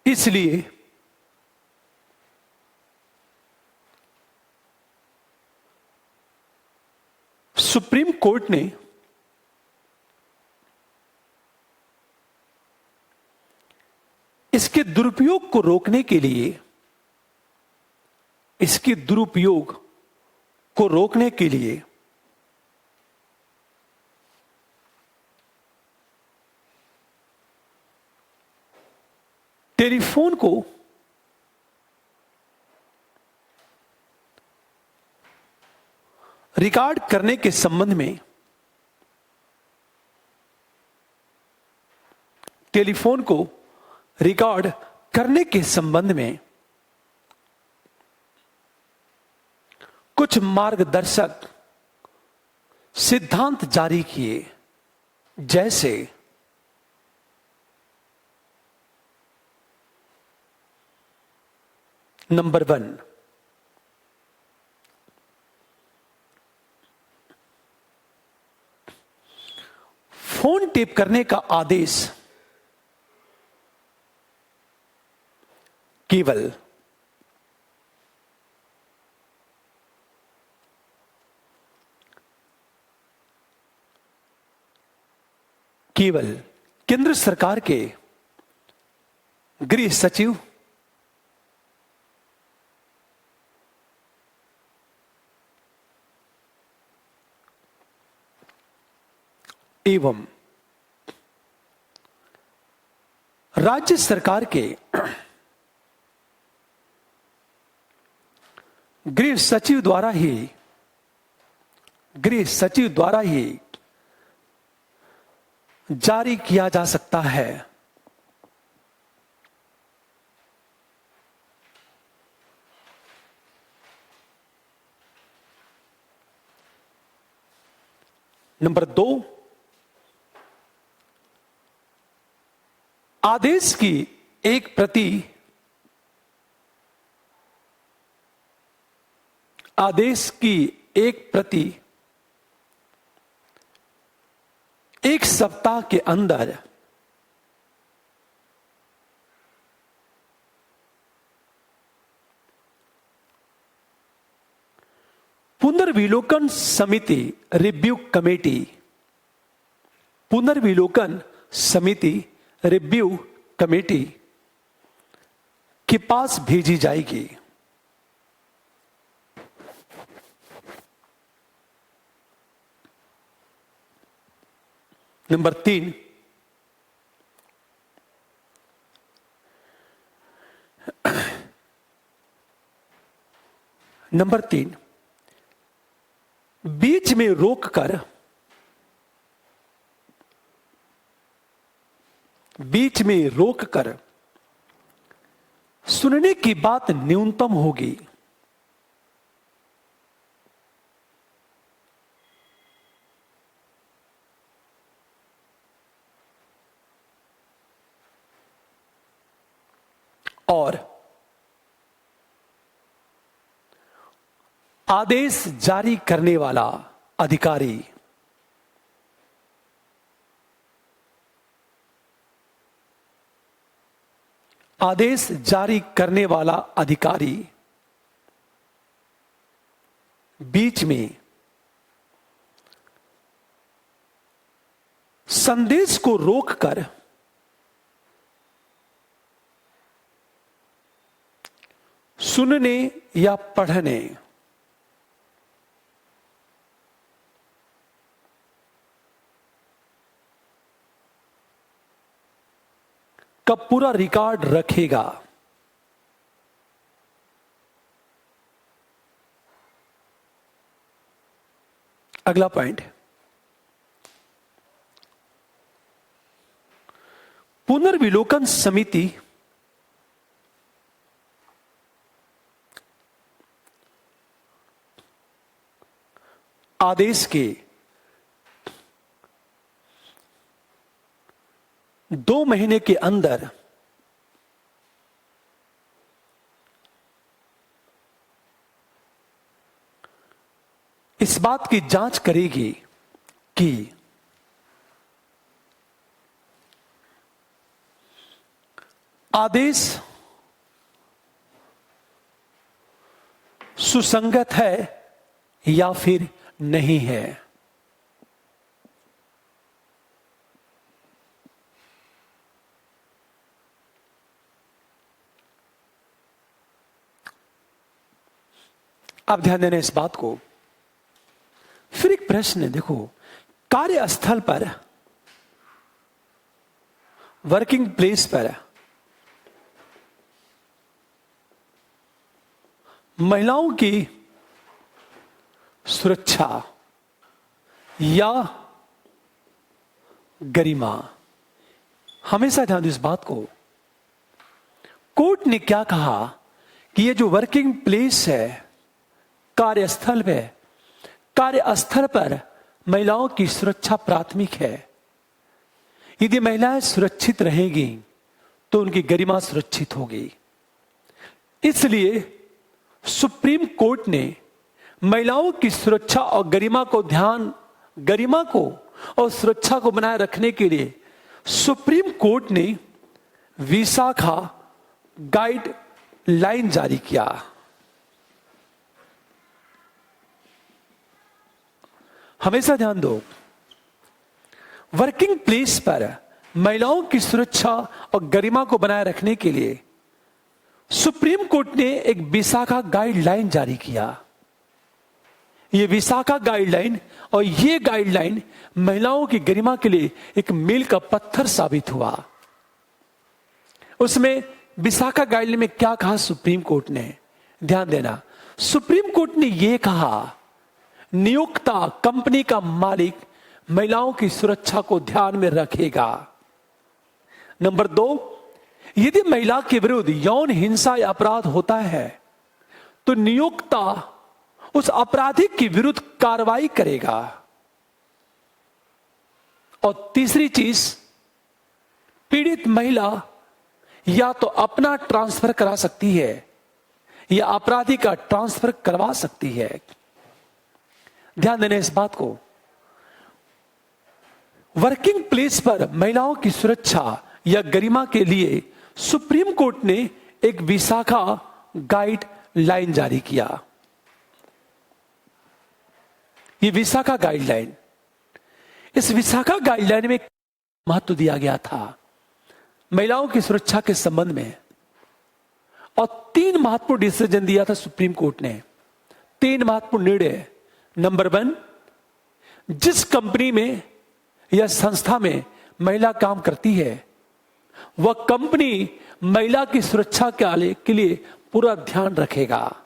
इसलिए सुप्रीम कोर्ट ने इसके दुरुपयोग को रोकने के लिए टेलीफोन को रिकॉर्ड करने के संबंध में कुछ मार्गदर्शक सिद्धांत जारी किए। जैसे नंबर 1, फोन टेप करने का आदेश केवल केंद्र सरकार के गृह सचिव एवं राज्य सरकार के गृह सचिव द्वारा ही जारी किया जा सकता है। नंबर 2, आदेश की एक प्रति एक सप्ताह के अंदर पुनर्विलोकन समिति रिव्यू कमेटी के पास भेजी जाएगी। नंबर 3, बीच में रोककर सुनने की बात न्यूनतम होगी। और आदेश जारी करने वाला अधिकारी बीच में संदेश को रोककर सुनने या पढ़ने का पूरा रिकॉर्ड रखेगा। अगला पॉइंट, पुनर्विलोकन समिति आदेश के 2 महीने के अंदर इस बात की जांच करेगी कि आदेश सुसंगत है या फिर नहीं है। आप ध्यान देना इस बात को। फिर एक प्रश्न है, देखो, कार्यस्थल पर, वर्किंग प्लेस पर महिलाओं की सुरक्षा या गरिमा, हमेशा ध्यान दो इस बात को। कोर्ट ने क्या कहा कि ये जो वर्किंग प्लेस है, कार्यस्थल है, कार्यस्थल पर महिलाओं की सुरक्षा प्राथमिक है। यदि महिलाएं सुरक्षित रहेंगी तो उनकी गरिमा सुरक्षित होगी। इसलिए सुप्रीम कोर्ट ने महिलाओं की सुरक्षा और गरिमा को और सुरक्षा को बनाए रखने के लिए सुप्रीम कोर्ट ने विशाखा गाइडलाइन जारी किया। हमेशा ध्यान दो, वर्किंग प्लेस पर महिलाओं की सुरक्षा और गरिमा को बनाए रखने के लिए सुप्रीम कोर्ट ने एक विशाखा गाइडलाइन जारी किया। ये विशाखा गाइडलाइन और ये गाइडलाइन महिलाओं की गरिमा के लिए एक मील का पत्थर साबित हुआ। उसमें विशाखा गाइडलाइन में क्या कहा सुप्रीम कोर्ट ने, ध्यान देना। सुप्रीम कोर्ट ने यह कहा, नियोक्ता कंपनी का मालिक महिलाओं की सुरक्षा को ध्यान में रखेगा। नंबर 2, यदि महिला के विरुद्ध यौन हिंसा या अपराध होता है तो नियोक्ता उस अपराधी के विरुद्ध कार्रवाई करेगा। और तीसरी चीज, पीड़ित महिला या तो अपना ट्रांसफर करा सकती है या अपराधी का ट्रांसफर करवा सकती है। ध्यान देना इस बात को। वर्किंग प्लेस पर महिलाओं की सुरक्षा या गरिमा के लिए सुप्रीम कोर्ट ने एक विशाखा गाइडलाइन जारी किया। ये विशाखा गाइडलाइन, इस विशाखा गाइडलाइन में महत्व दिया गया था महिलाओं की सुरक्षा के संबंध में, और 3 महत्वपूर्ण डिसीजन दिया था सुप्रीम कोर्ट ने। 3 महत्वपूर्ण निर्णय। नंबर 1, जिस कंपनी में या संस्था में महिला काम करती है वह कंपनी महिला की सुरक्षा के लिए पूरा ध्यान रखेगा,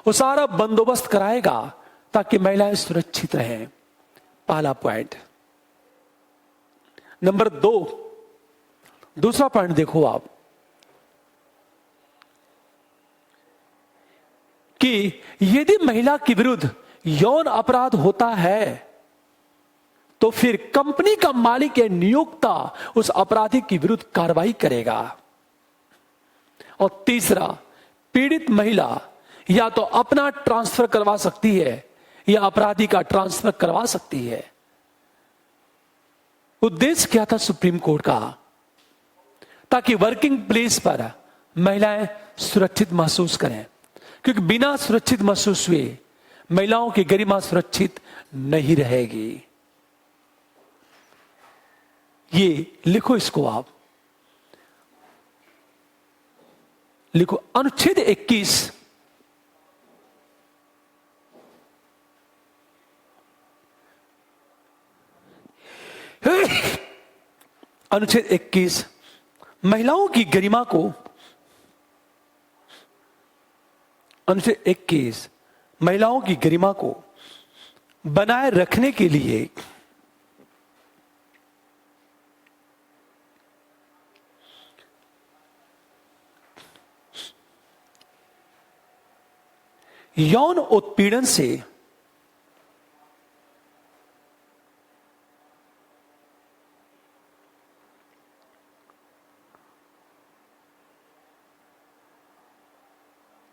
वो सारा बंदोबस्त कराएगा ताकि महिलाएं सुरक्षित रहें। पहला पॉइंट। नंबर 2, दूसरा पॉइंट देखो आप कि यदि महिला के विरुद्ध यौन अपराध होता है तो फिर कंपनी का मालिक या नियोक्ता उस अपराधी के विरुद्ध कार्रवाई करेगा। और तीसरा, पीड़ित महिला या तो अपना ट्रांसफर करवा सकती है या अपराधी का ट्रांसफर करवा सकती है। उद्देश्य क्या था सुप्रीम कोर्ट का? ताकि वर्किंग प्लेस पर महिलाएं सुरक्षित महसूस करें, क्योंकि बिना सुरक्षित महसूस हुए महिलाओं की गरिमा सुरक्षित नहीं रहेगी। ये लिखो, इसको आप लिखो। अनुच्छेद 21 अनुच्छेद 21 महिलाओं की गरिमा को, अनुच्छेद 21 महिलाओं की गरिमा को बनाए रखने के लिए यौन उत्पीड़न से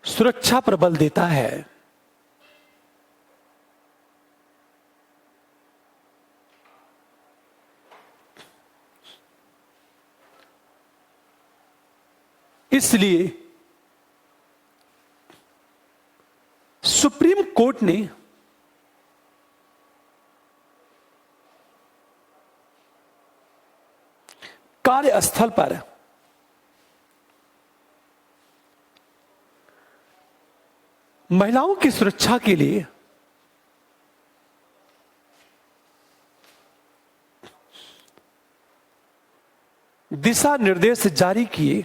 सुरक्षा पर बल देता है। इसलिए सुप्रीम कोर्ट ने कार्यस्थल पर महिलाओं की सुरक्षा के लिए दिशा निर्देश जारी किए,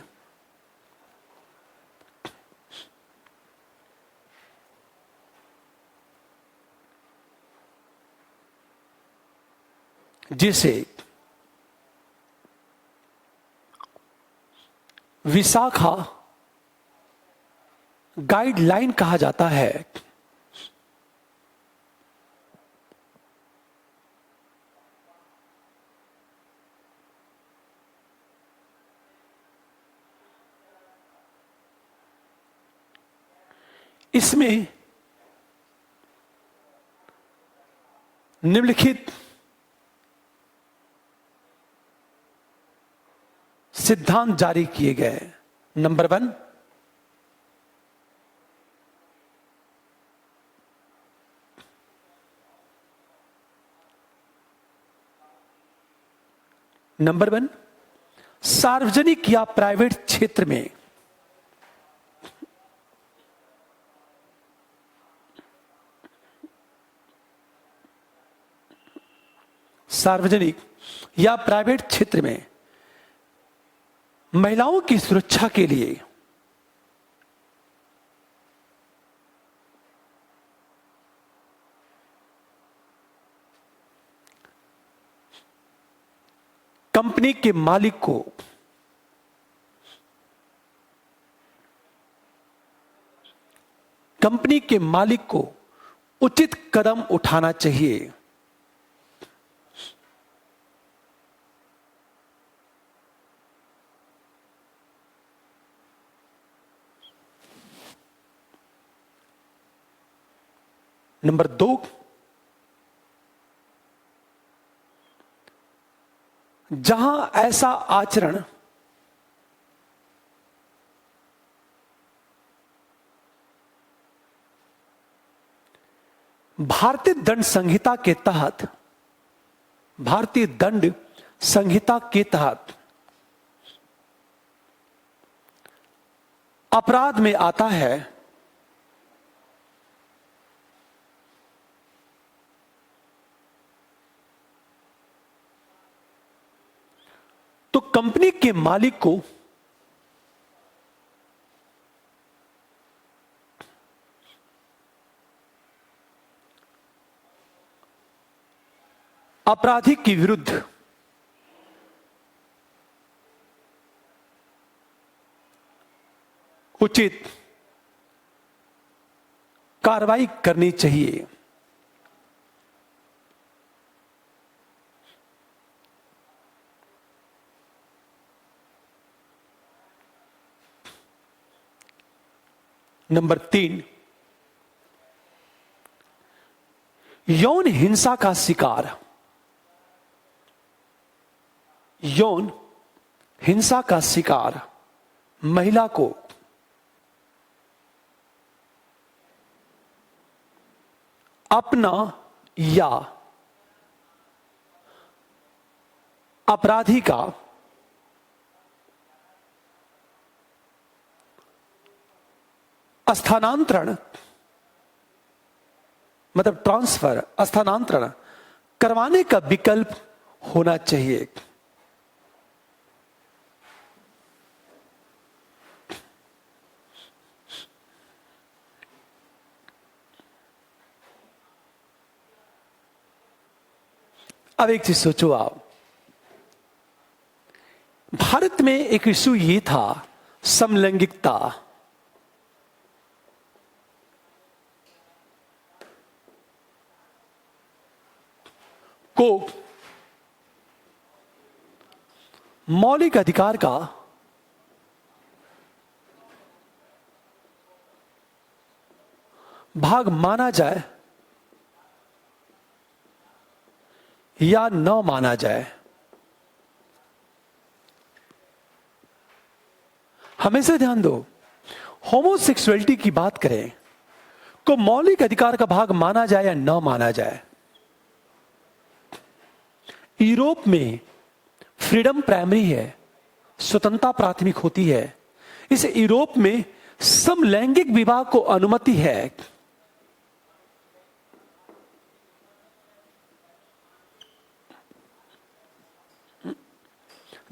जिसे विशाखा गाइडलाइन कहा जाता है। इसमें निम्नलिखित सिद्धांत जारी किए गए। नंबर 1, सार्वजनिक या प्राइवेट क्षेत्र में महिलाओं की सुरक्षा के लिए कंपनी के मालिक को उचित कदम उठाना चाहिए। नंबर 2, जहां ऐसा आचरण भारतीय दंड संहिता के तहत अपराध में आता है, तो कंपनी के मालिक को अपराधी के विरुद्ध उचित कार्रवाई करनी चाहिए। नंबर 3, यौन हिंसा का शिकार महिला को अपना या अपराधी का स्थानांतरण मतलब स्थानांतरण करवाने का विकल्प होना चाहिए। अब एक चीज सोचो आप, भारत में एक इशू ये था समलैंगिकता। को मौलिक अधिकार का भाग माना जाए या न माना जाए। हमेशा ध्यान दो, होमोसेक्सुअलिटी की बात करें को मौलिक अधिकार का भाग माना जाए या न माना जाए। यूरोप में फ्रीडम प्राइमरी है, स्वतंत्रता प्राथमिक होती है। इस यूरोप में समलैंगिक विवाह को अनुमति है।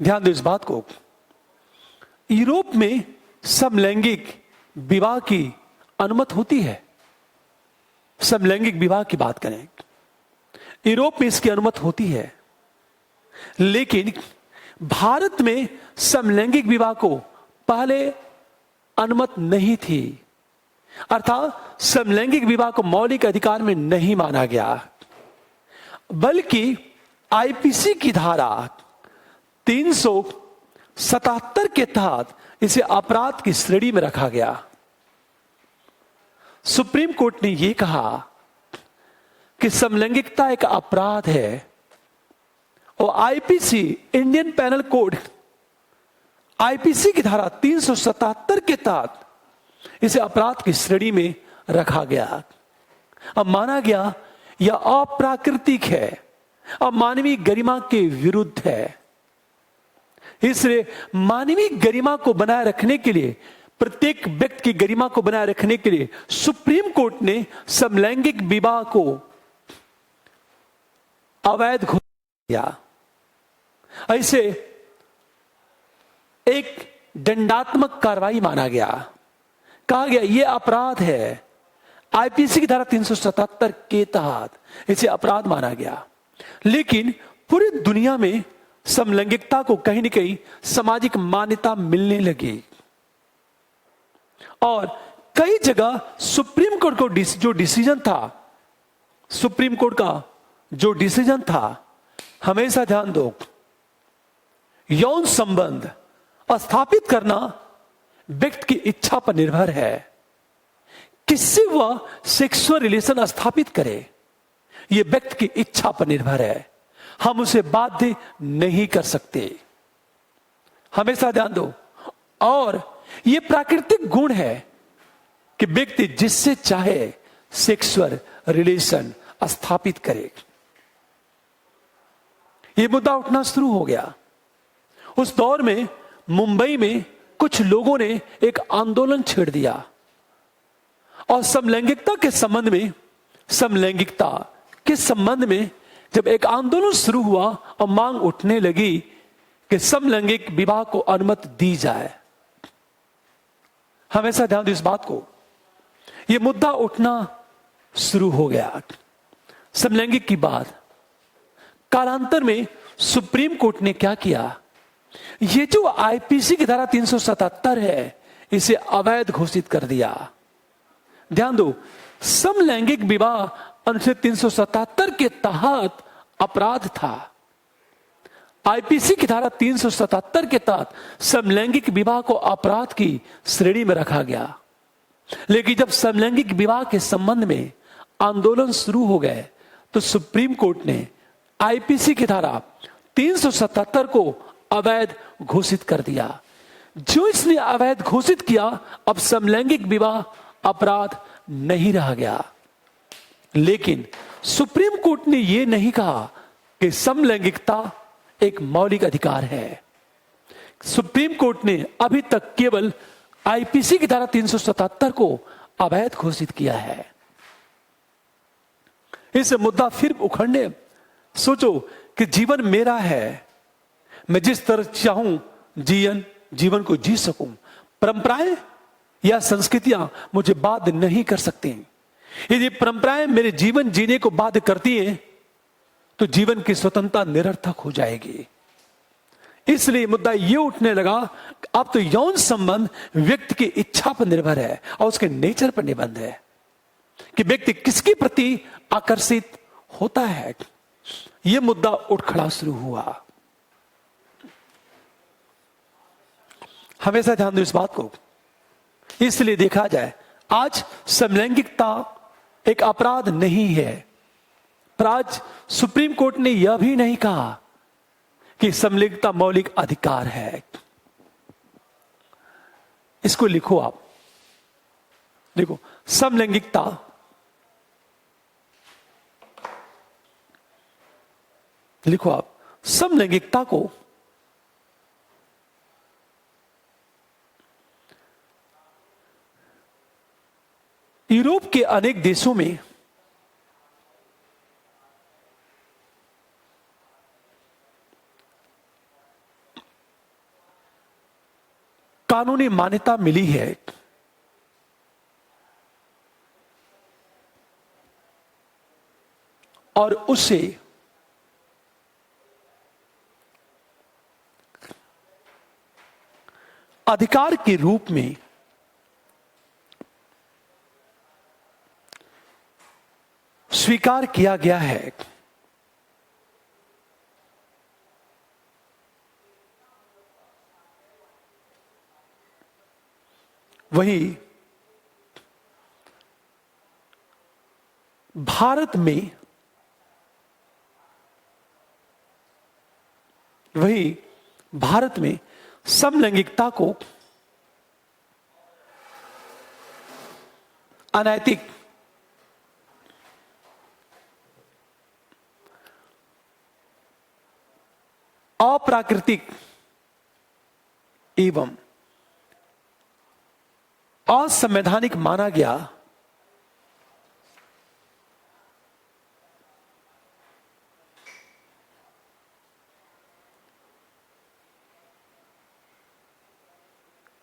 ध्यान दो इस बात को, यूरोप में समलैंगिक विवाह की अनुमति होती है। समलैंगिक विवाह की बात करें, यूरोप में इसकी अनुमति होती है, लेकिन भारत में समलैंगिक विवाह को पहले अनुमति नहीं थी, अर्थात समलैंगिक विवाह को मौलिक अधिकार में नहीं माना गया, बल्कि आईपीसी की धारा 377 के तहत इसे अपराध की श्रेणी में रखा गया। सुप्रीम कोर्ट ने यह कहा कि समलैंगिकता एक अपराध है और IPC Indian panel code IPC की धारा 377 के तहत इसे अपराध की श्रेणी में रखा गया। अब माना गया यह अप्राकृतिक है, अब मानवीय गरिमा के विरुद्ध है। इसलिए मानवीय गरिमा को बनाए रखने के लिए, प्रत्येक व्यक्ति की गरिमा को बनाए रखने के लिए सुप्रीम कोर्ट ने समलैंगिक विवाह को अवैध घोषित किया। ऐसे एक दंडात्मक कार्रवाई माना गया, कहा गया यह अपराध है। आईपीसी की धारा 377 के तहत इसे अपराध माना गया। लेकिन पूरी दुनिया में समलैंगिकता को कहीं न कहीं सामाजिक मान्यता मिलने लगी और कई जगह सुप्रीम कोर्ट को जो डिसीजन था, सुप्रीम कोर्ट का जो डिसीजन था, हमेशा ध्यान दो, यौन संबंध स्थापित करना व्यक्ति की इच्छा पर निर्भर है। किससे वह सेक्सुअल रिलेशन स्थापित करे, यह व्यक्ति की इच्छा पर निर्भर है। हम उसे बाध्य नहीं कर सकते। हमेशा ध्यान दो। और यह प्राकृतिक गुण है कि व्यक्ति जिससे चाहे सेक्सुअल रिलेशन स्थापित करे। यह मुद्दा उठना शुरू हो गया। उस दौर में मुंबई में कुछ लोगों ने एक आंदोलन छेड़ दिया और समलैंगिकता के संबंध में जब एक आंदोलन शुरू हुआ और मांग उठने लगी कि समलैंगिक विवाह को अनुमति दी जाए। हमेशा ध्यान दो इस बात को। यह मुद्दा उठना शुरू हो गया समलैंगिक की बात। कालांतर में सुप्रीम कोर्ट ने क्या किया, ये जो आईपीसी की धारा 377 है इसे अवैध घोषित कर दिया। ध्यान दो, समलैंगिक विवाह अनुच्छेद 377 के तहत अपराध था। आईपीसी की धारा 377 के तहत समलैंगिक विवाह को अपराध की श्रेणी में रखा गया। लेकिन जब समलैंगिक विवाह के संबंध में आंदोलन शुरू हो गए तो सुप्रीम कोर्ट ने आईपीसी की धारा 377 को अवैध घोषित कर दिया। जो इसने अवैध घोषित किया, अब समलैंगिक विवाह अपराध नहीं रह गया। लेकिन सुप्रीम कोर्ट ने यह नहीं कहा कि समलैंगिकता एक मौलिक अधिकार है। सुप्रीम कोर्ट ने अभी तक केवल आईपीसी की धारा 377 को अवैध घोषित किया है। इस मुद्दा फिर उखड़ने, सोचो कि जीवन मेरा है, मैं जिस तरह चाहूं जीवन को जी सकूं। परंपराएं या संस्कृतियां मुझे बाध्य नहीं कर सकती। यदि परंपराएं मेरे जीवन जीने को बाध्य करती हैं तो जीवन की स्वतंत्रता निरर्थक हो जाएगी। इसलिए मुद्दा यह उठने लगा, अब तो यौन संबंध व्यक्ति की इच्छा पर निर्भर है और उसके नेचर पर निर्भर है कि व्यक्ति किसके प्रति आकर्षित होता है। यह मुद्दा उठ खड़ा शुरू हुआ। हमेशा ध्यान दो इस बात को। इसलिए देखा जाए, आज समलैंगिकता एक अपराध नहीं है, पर आज सुप्रीम कोर्ट ने यह भी नहीं कहा कि समलैंगिकता मौलिक अधिकार है। इसको लिखो आप, देखो समलैंगिकता लिखो आप। समलैंगिकता को यूरोप के अनेक देशों में कानूनी मान्यता मिली है। और उसे अधिकार के रूप में स्वीकार किया गया है। वही भारत में समलैंगिकता को अनैतिक, अप्राकृतिक एवं असंवैधानिक माना गया।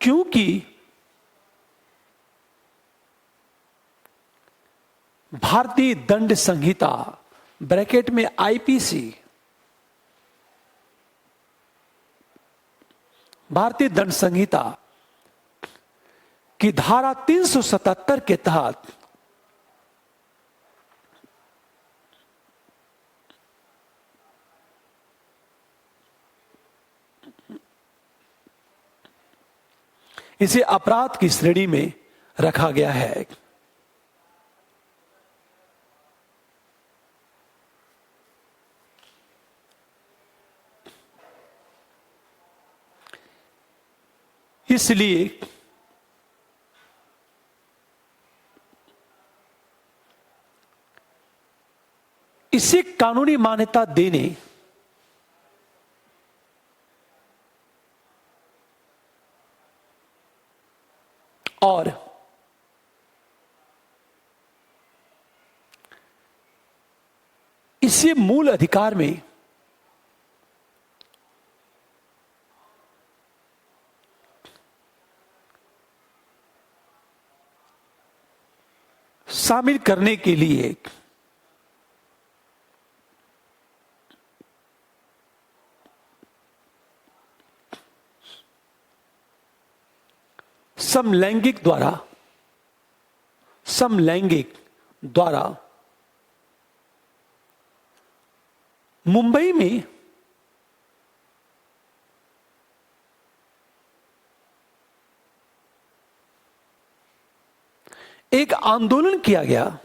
क्योंकि भारतीय दंड संहिता ब्रैकेट में आईपीसी, भारतीय दंड संहिता की धारा 377 के तहत इसे अपराध की श्रेणी में रखा गया है। इसलिए इसे कानूनी मान्यता देने और इसे मूल अधिकार में शामिल करने के लिए समलैंगिक द्वारा मुंबई में एक आंदोलन किया गया।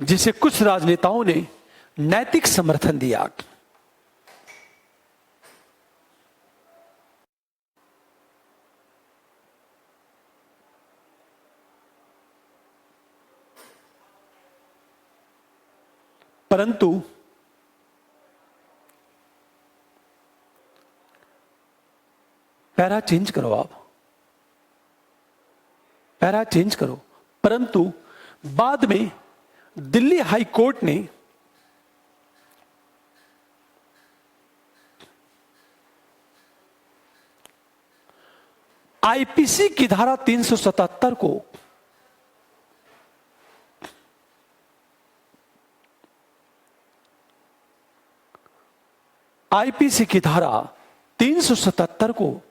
जिसे कुछ राजनेताओं ने नैतिक समर्थन दिया। परंतु पैरा चेंज करो, आप पैरा चेंज करो। परंतु बाद में दिल्ली हाई कोर्ट ने आईपीसी की धारा 377 को आईपीसी की धारा 377 को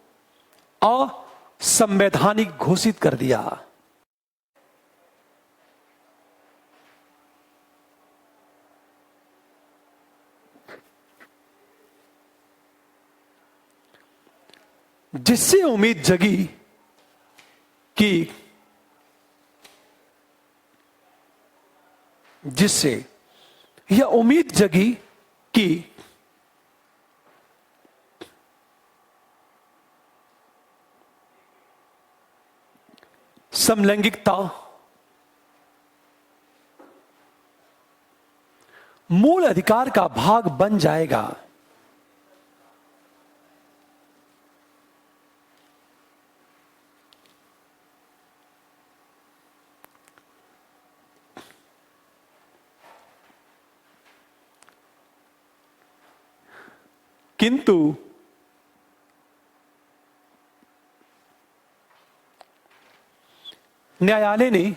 असंवैधानिक घोषित कर दिया। जिससे उम्मीद जगी कि समलैंगिकता मूल अधिकार का भाग बन जाएगा। किंतु न्यायालय ने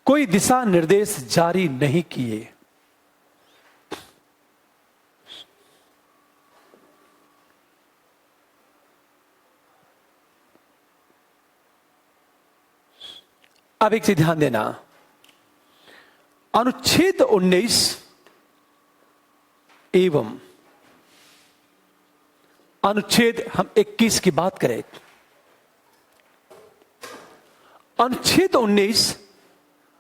कोई दिशा निर्देश जारी नहीं किए। अब एक चीज ध्यान देना, अनुच्छेद 19 एवं अनुच्छेद हम 21 की बात करें। अनुच्छेद 19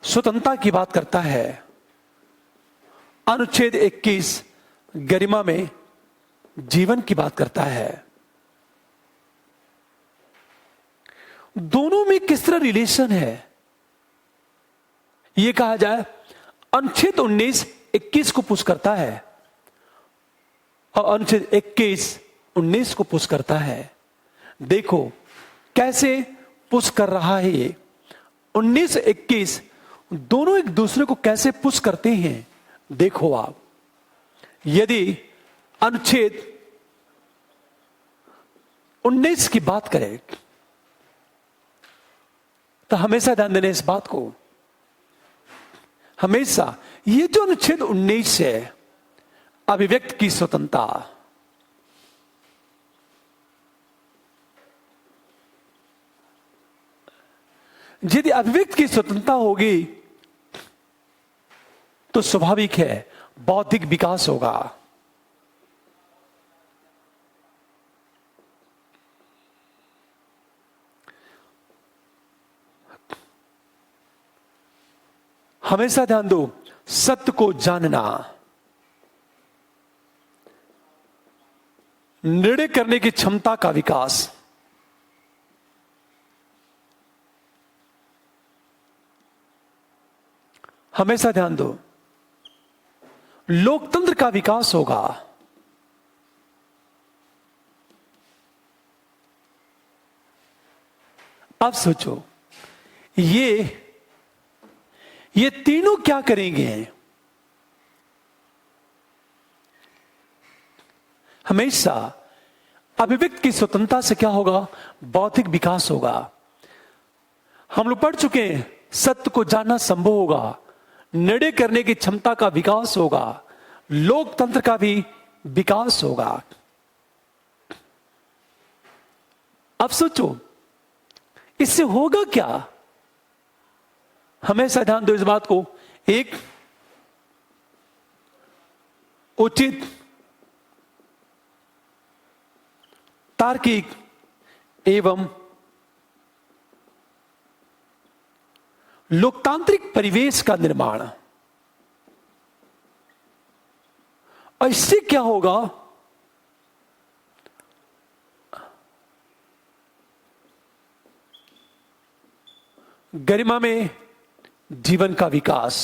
स्वतंत्रता की बात करता है, अनुच्छेद 21 गरिमा में जीवन की बात करता है। दोनों में किस तरह रिलेशन है यह कहा जाए, अनुच्छेद 19 21 को पुश करता है और अनुच्छेद 21 19 को पुश करता है। देखो कैसे पुश कर रहा है ये, 19 21 दोनों एक दूसरे को कैसे पुश करते हैं। देखो आप, यदि अनुच्छेद 19 की बात करें तो हमेशा ध्यान देना इस बात को, हमेशा ये जो अनुच्छेद 19 है, अभिव्यक्ति की स्वतंत्रता, यदि अभिव्यक्ति की स्वतंत्रता होगी तो स्वाभाविक है बौद्धिक विकास होगा। हमेशा ध्यान दो, सत्य को जानना, निर्णय करने की क्षमता का विकास, हमेशा ध्यान दो, लोकतंत्र का विकास होगा। अब सोचो, ये तीनों क्या करेंगे? हमेशा अभिव्यक्ति की स्वतंत्रता से क्या होगा? बौद्धिक विकास होगा। हम लोग पढ़ चुके हैं, सत्य को जानना संभव होगा, निर्णय करने की क्षमता का विकास होगा, लोकतंत्र का भी विकास होगा। अब सोचो, इससे होगा क्या? हमेशा ध्यान दो इस बात को। एक, उचित, तार्किक एवं लोकतांत्रिक परिवेश का निर्माण। और इससे क्या होगा? गरिमा में जीवन का विकास,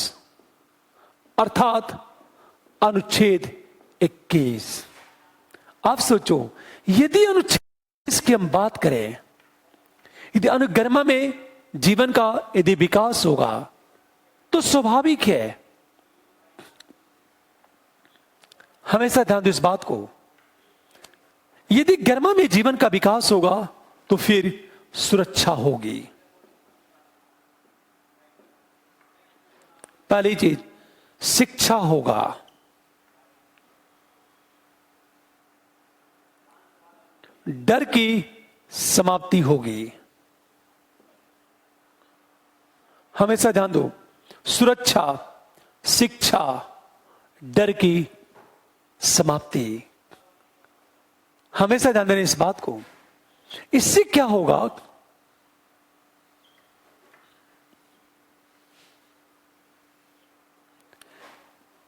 अर्थात अनुच्छेद 21। आप सोचो, यदि अनुच्छेद 21 की हम बात करें, यदि अनुगरिमा में जीवन का यदि विकास होगा तो स्वाभाविक है, हमेशा ध्यान दो इस बात को, यदि गरिमा में जीवन का विकास होगा तो फिर सुरक्षा होगी। पहली चीज, शिक्षा होगा, डर की समाप्ति होगी। हमेशा ध्यान दो, सुरक्षा, शिक्षा, डर की समाप्ति। हमेशा ध्यान देना इस बात को। इससे क्या होगा?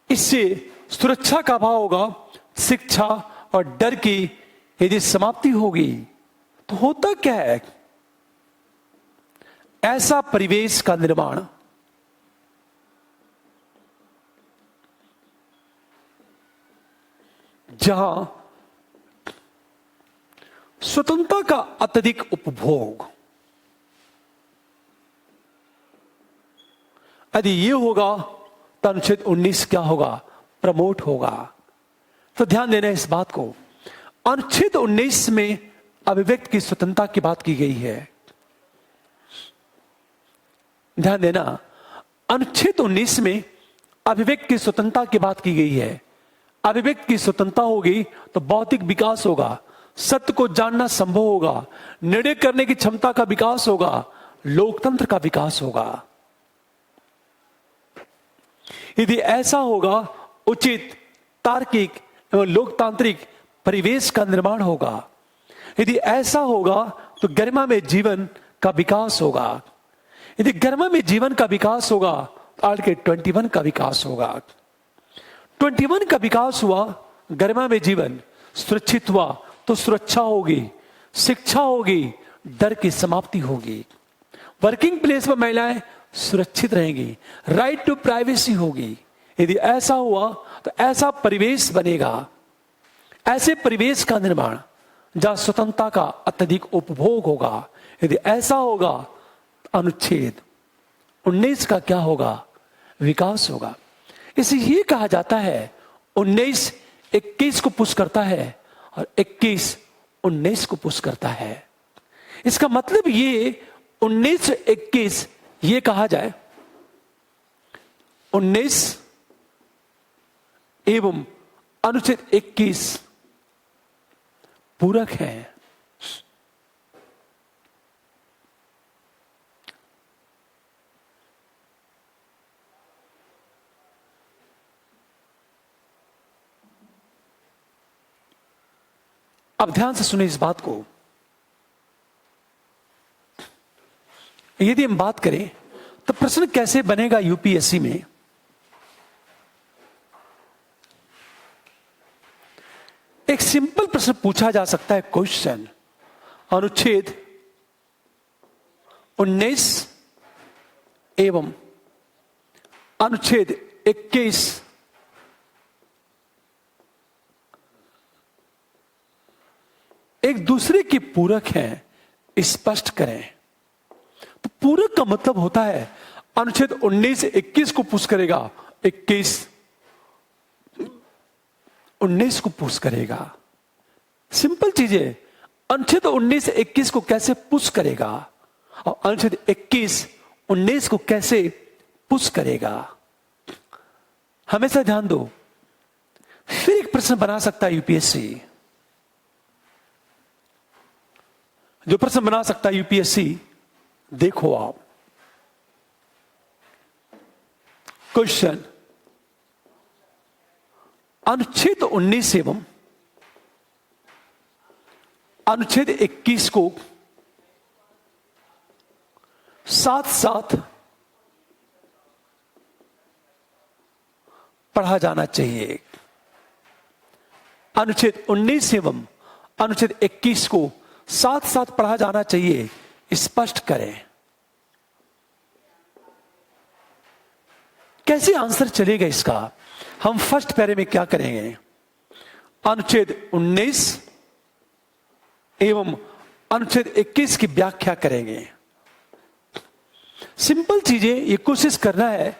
इससे सुरक्षा का अभाव होगा, शिक्षा और डर की यदि समाप्ति होगी तो होता क्या है? ऐसा परिवेश का निर्माण जहां स्वतंत्रता का अत्यधिक उपभोग, यदि ये होगा तो अनुच्छेद 19 क्या होगा? प्रमोट होगा। तो ध्यान देना इस बात को, अनुच्छेद 19 में अभिव्यक्ति की स्वतंत्रता की बात की गई है। ध्यान देना, अनुच्छेद 19 में अभिव्यक्ति की स्वतंत्रता की बात की गई है। अभिव्यक्ति की स्वतंत्रता होगी तो बौद्धिक विकास होगा, सत्य को जानना संभव होगा, निर्णय करने की क्षमता का विकास होगा, लोकतंत्र का विकास होगा। यदि ऐसा होगा, उचित, तार्किक एवं लोकतांत्रिक परिवेश का निर्माण होगा। यदि ऐसा होगा तो गरिमा में जीवन का विकास होगा। यदि गरिमा में जीवन का विकास होगा तो आर्टिकल 21 का विकास होगा। 21 का विकास हुआ, गरिमा में जीवन सुरक्षित हुआ तो सुरक्षा होगी, शिक्षा होगी, डर की समाप्ति होगी, वर्किंग प्लेस पर महिलाएं सुरक्षित रहेंगी, राइट टू प्राइवेसी होगी। यदि ऐसा हुआ तो ऐसा परिवेश बनेगा, ऐसे परिवेश का निर्माण जहां स्वतंत्रता का अत्यधिक उपभोग होगा। यदि ऐसा होगा, अनुच्छेद 19 का क्या होगा? विकास होगा। इसे ये कहा जाता है 19 21 को पुश करता है और 21 19 को पुश करता है। इसका मतलब ये 19 21 ये कहा जाए 19 एवं अनुच्छेद 21 पूरक है। अब ध्यान से सुने इस बात को। यदि हम बात करें तो प्रश्न कैसे बनेगा यूपीएससी में? एक सिंपल प्रश्न पूछा जा सकता है। क्वेश्चन, अनुच्छेद 19 एवं अनुच्छेद 21 एक दूसरे के पूरक हैं, स्पष्ट करें। तो पूरक का मतलब होता है अनुच्छेद 19 21 को पुश करेगा, 21 19 को पुश करेगा। सिंपल चीज है। अनुच्छेद 19 21 को कैसे पुश करेगा और अनुच्छेद 21 19 को कैसे पुश करेगा, हमेशा ध्यान दो। फिर एक प्रश्न बना सकता है यूपीएससी। जो प्रश्न बना सकता है यूपीएससी, देखो आप। क्वेश्चन, अनुच्छेद 19 एवं अनुच्छेद 21 को साथ साथ पढ़ा जाना चाहिए। अनुच्छेद 19 एवं अनुच्छेद 21 को साथ साथ पढ़ा जाना चाहिए, स्पष्ट करें। कैसे आंसर चलेगा इसका? हम फर्स्ट पैरे में क्या करेंगे? अनुच्छेद 19 एवं अनुच्छेद 21 की व्याख्या करेंगे। सिंपल चीजें, ये कोशिश करना है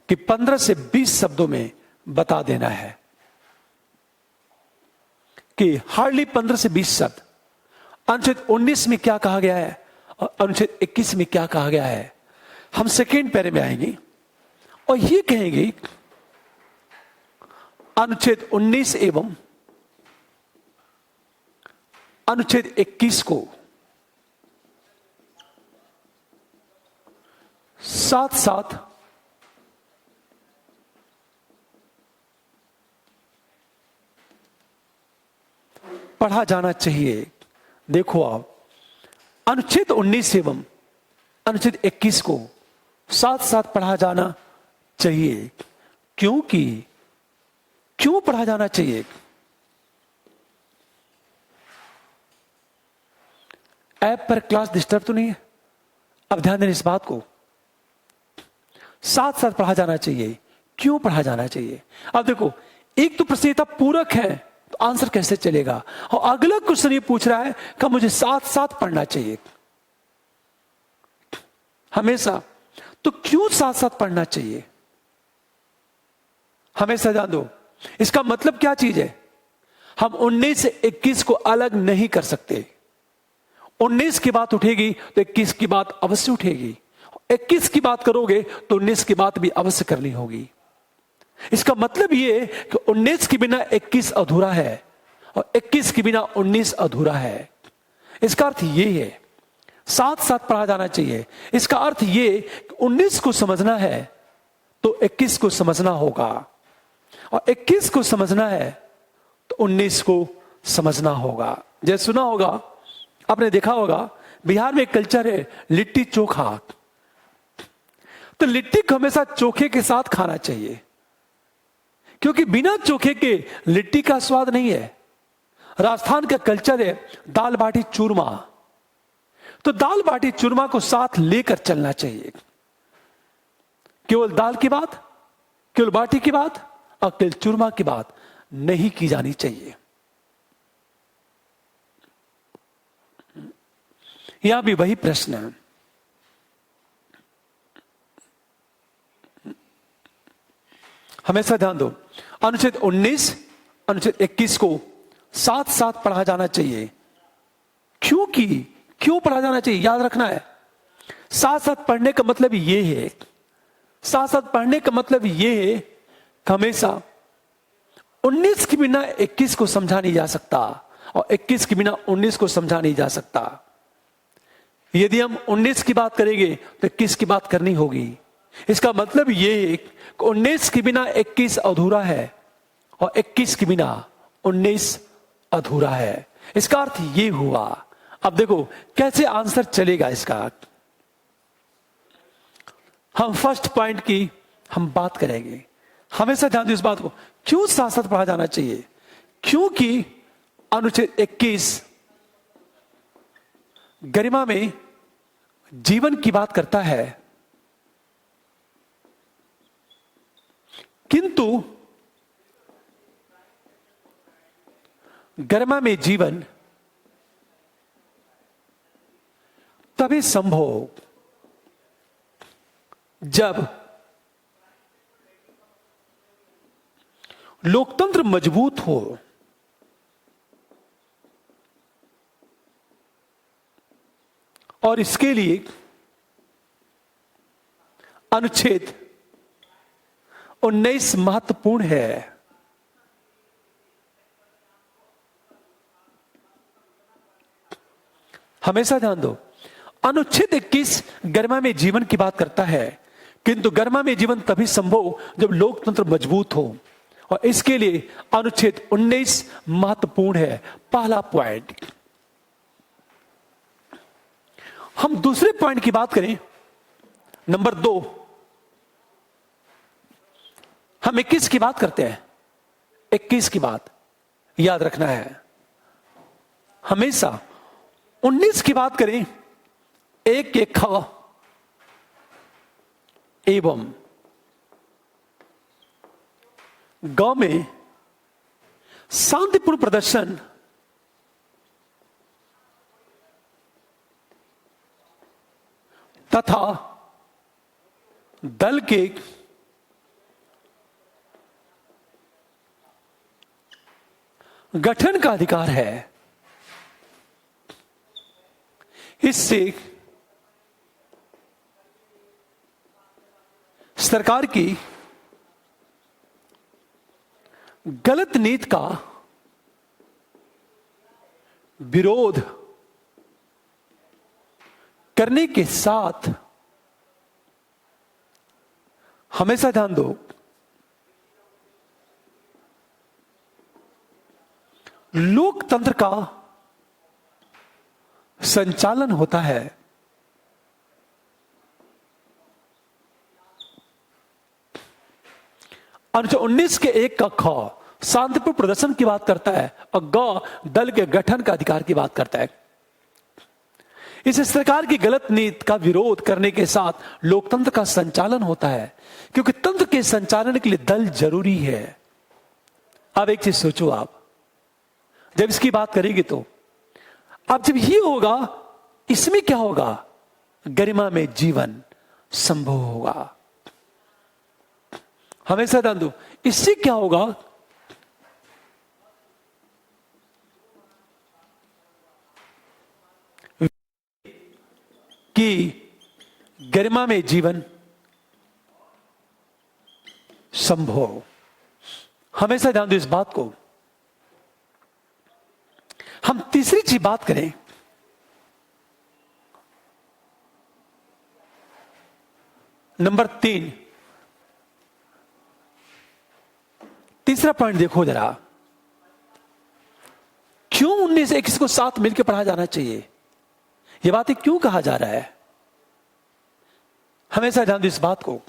कि 15 से 20 शब्दों में बता देना है, कि हार्डली 15 से 20 शब्द। अनुच्छेद 19 में क्या कहा गया है और अनुच्छेद 21 में क्या कहा गया है, हम सेकेंड पैरे में आएंगे और ये कहेंगे अनुच्छेद 19 एवं अनुच्छेद 21 को साथ साथ पढ़ा जाना चाहिए। देखो आप, अनुच्छेद 19 एवं अनुच्छेद 21 को साथ साथ पढ़ा जाना चाहिए। क्यों पढ़ा जाना चाहिए? ऐप पर क्लास डिस्टर्ब तो नहीं है? अब ध्यान देना इस बात को। साथ साथ पढ़ा जाना चाहिए। क्यों पढ़ा जाना चाहिए? अब देखो, एक तो प्रश्न था पूरक है, तो आंसर कैसे चलेगा? और अगला क्वेश्चन ये पूछ रहा है कि मुझे साथ साथ पढ़ना चाहिए हमेशा। तो क्यों साथ साथ पढ़ना चाहिए? हमेशा जान दो, इसका मतलब क्या चीज है? हम 19 से 21 को अलग नहीं कर सकते। 19 की बात उठेगी तो 21 की बात अवश्य उठेगी। 21 की बात करोगे तो 19 की बात भी अवश्य करनी होगी। इसका मतलब यह कि 19 के बिना 21 अधूरा है और 21 के बिना 19 अधूरा है। इसका अर्थ यह है साथ साथ पढ़ा जाना चाहिए। इसका अर्थ यह कि 19 को समझना है तो 21 को समझना होगा, और 21 को समझना है तो 19 को समझना होगा। जैसे सुना होगा, आपने देखा होगा, बिहार में एक कल्चर है लिट्टी चोखा। तो लिट्टी को हमेशा चोखे के साथ खाना चाहिए, क्योंकि बिना चोखे के लिट्टी का स्वाद नहीं है। राजस्थान का कल्चर है दाल बाटी चूरमा। तो दाल बाटी चूरमा को साथ लेकर चलना चाहिए। केवल दाल की बात, केवल बाटी की बात और केवल चूरमा की बात नहीं की जानी चाहिए। यहां भी वही प्रश्न है। हमेशा ध्यान दो, अनुच्छेद 19 अनुच्छेद 21 को साथ साथ पढ़ा जाना चाहिए। क्यों पढ़ा जाना चाहिए? याद रखना है। साथ साथ पढ़ने का मतलब यह है, साथ साथ पढ़ने का मतलब यह है कि हमेशा 19 के बिना 21 को समझा नहीं जा सकता और 21 के बिना 19 को समझा नहीं जा सकता। यदि हम 19 की बात करेंगे तो 21 की बात करनी होगी। इसका मतलब यह है कि 19 के बिना 21 अधूरा है और 21 के बिना 19 अधूरा है। इसका अर्थ यह हुआ। अब देखो कैसे आंसर चलेगा इसका। हम फर्स्ट पॉइंट की हम बात करेंगे। हमेशा ध्यान दो इस बात को, क्यों शास्त्र पढ़ा जाना चाहिए? क्योंकि अनुच्छेद 21 गरिमा में जीवन की बात करता है, किंतु गरिमा में जीवन तभी संभव जब लोकतंत्र मजबूत हो, और इसके लिए अनुच्छेद 19 महत्वपूर्ण है। हमेशा ध्यान दो, अनुच्छेद 21 गरिमा में जीवन की बात करता है, किंतु गरिमा में जीवन तभी संभव जब लोकतंत्र मजबूत हो, और इसके लिए अनुच्छेद 19 महत्वपूर्ण है। पहला पॉइंट। हम दूसरे पॉइंट की बात करें, नंबर 2, हम 21 की बात करते हैं। 21 की बात याद रखना है हमेशा। 19 की बात करें, एक के ख एवं गांव में शांतिपूर्ण प्रदर्शन तथा दल के गठन का अधिकार है। इससे सरकार की गलत नीति का विरोध करने के साथ, हमेशा ध्यान दो, लोकतंत्र का संचालन होता है। अनुच्छेद 19 के 1 का ख शांतिपूर्ण प्रदर्शन की बात करता है, और ग दल के गठन का अधिकार की बात करता है। इस सरकार की गलत नीति का विरोध करने के साथ लोकतंत्र का संचालन होता है, क्योंकि तंत्र के संचालन के लिए दल जरूरी है। अब एक चीज सोचो, आप जब इसकी बात करेंगे तो अब जब ये होगा, इसमें क्या होगा? गरिमा में जीवन संभव होगा। हमेशा ध्यान दो, इससे क्या होगा? कि गरिमा में जीवन संभव। हमेशा ध्यान दो इस बात को। हम तीसरी चीज बात करें, नंबर 3, तीसरा पॉइंट देखो जरा, क्यों 19-21 को साथ मिलकर पढ़ा जाना चाहिए? यह बातें क्यों कहा जा रहा है? हमेशा ध्यान दो इस बात को।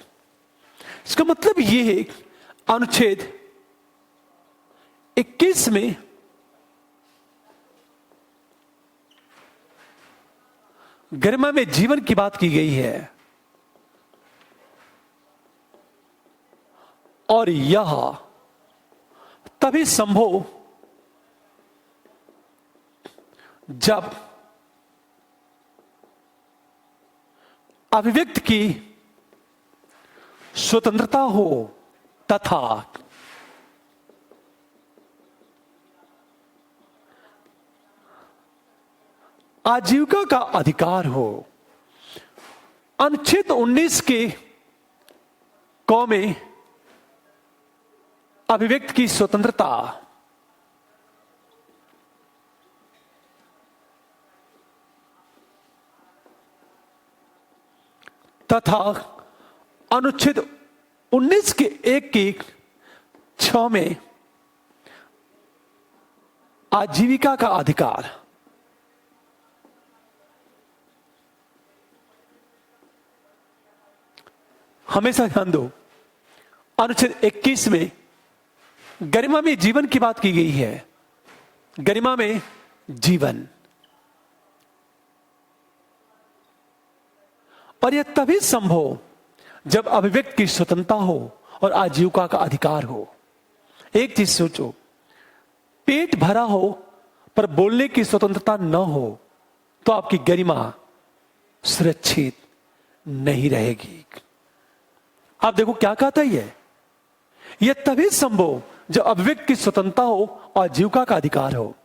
इसका मतलब यह है, अनुच्छेद 21 में गरिमा में जीवन की बात की गई है, और यह तभी संभव जब अभिव्यक्ति की स्वतंत्रता हो तथा आजीविका का अधिकार हो। अनुच्छेद 19 के क में अभिव्यक्ति की स्वतंत्रता तथा अनुच्छेद 19 के 1 की 6 में आजीविका का अधिकार हमेशा ध्यान दो, अनुच्छेद 21 में गरिमा में जीवन की बात की गई है। गरिमा में जीवन, और यह तभी संभव जब अभिव्यक्ति की स्वतंत्रता हो और आजीविका का अधिकार हो। एक चीज सोचो, पेट भरा हो पर बोलने की स्वतंत्रता न हो तो आपकी गरिमा सुरक्षित नहीं रहेगी। आप देखो क्या कहता है यह तभी संभव जब अभिव्यक्ति की स्वतंत्रता हो और आजीविका का अधिकार हो।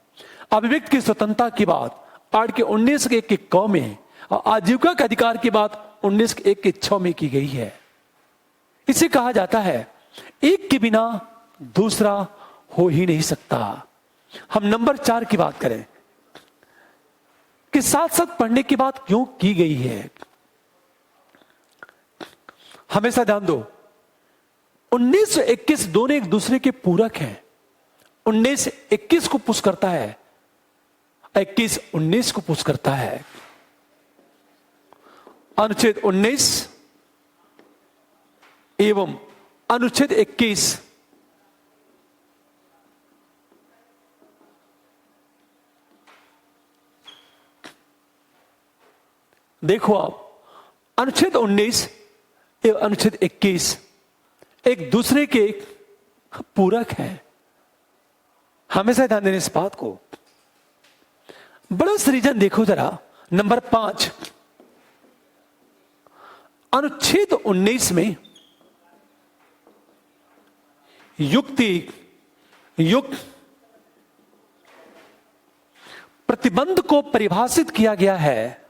अभिव्यक्ति की स्वतंत्रता की बात 8 के 19 के 1 के क में और आजीविका के अधिकार की बात 19 के 1 के 6 में की गई है। इसे कहा जाता है एक के बिना दूसरा हो ही नहीं सकता। हम नंबर 4 की बात करें कि साथ साथ पढ़ने की बात क्यों की गई है। हमेशा ध्यान दो, 19 और 21 दोनों एक दूसरे के पूरक हैं। 19 21 को पुश करता है, 21 19 को पुश करता है। अनुच्छेद 19 एवं अनुच्छेद 21 देखो आप, अनुच्छेद 19 एवं अनुच्छेद 21 एक दूसरे के पूरक हैं। हमेशा ध्यान देने इस बात को। बड़ा रीजन देखो जरा, नंबर 5 अनुच्छेद 19 में युक्त प्रतिबंध को परिभाषित किया गया है।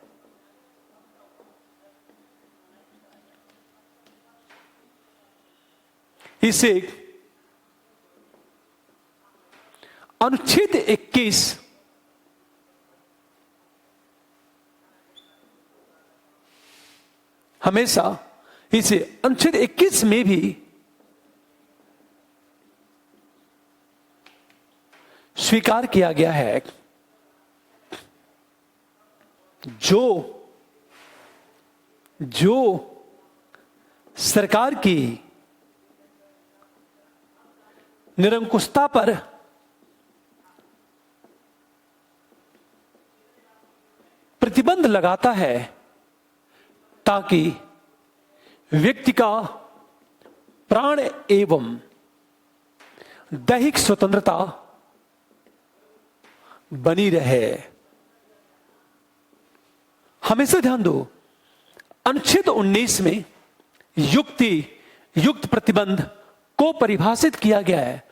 इसे अनुच्छेद 21 हमेशा इसे अनुच्छेद 21 में भी स्वीकार किया गया है। जो सरकार की निरंकुशता पर प्रतिबंध लगाता है ताकि व्यक्ति का प्राण एवं दैहिक स्वतंत्रता बनी रहे। हमेशा ध्यान दो, अनुच्छेद 19 में युक्त प्रतिबंध को परिभाषित किया गया है।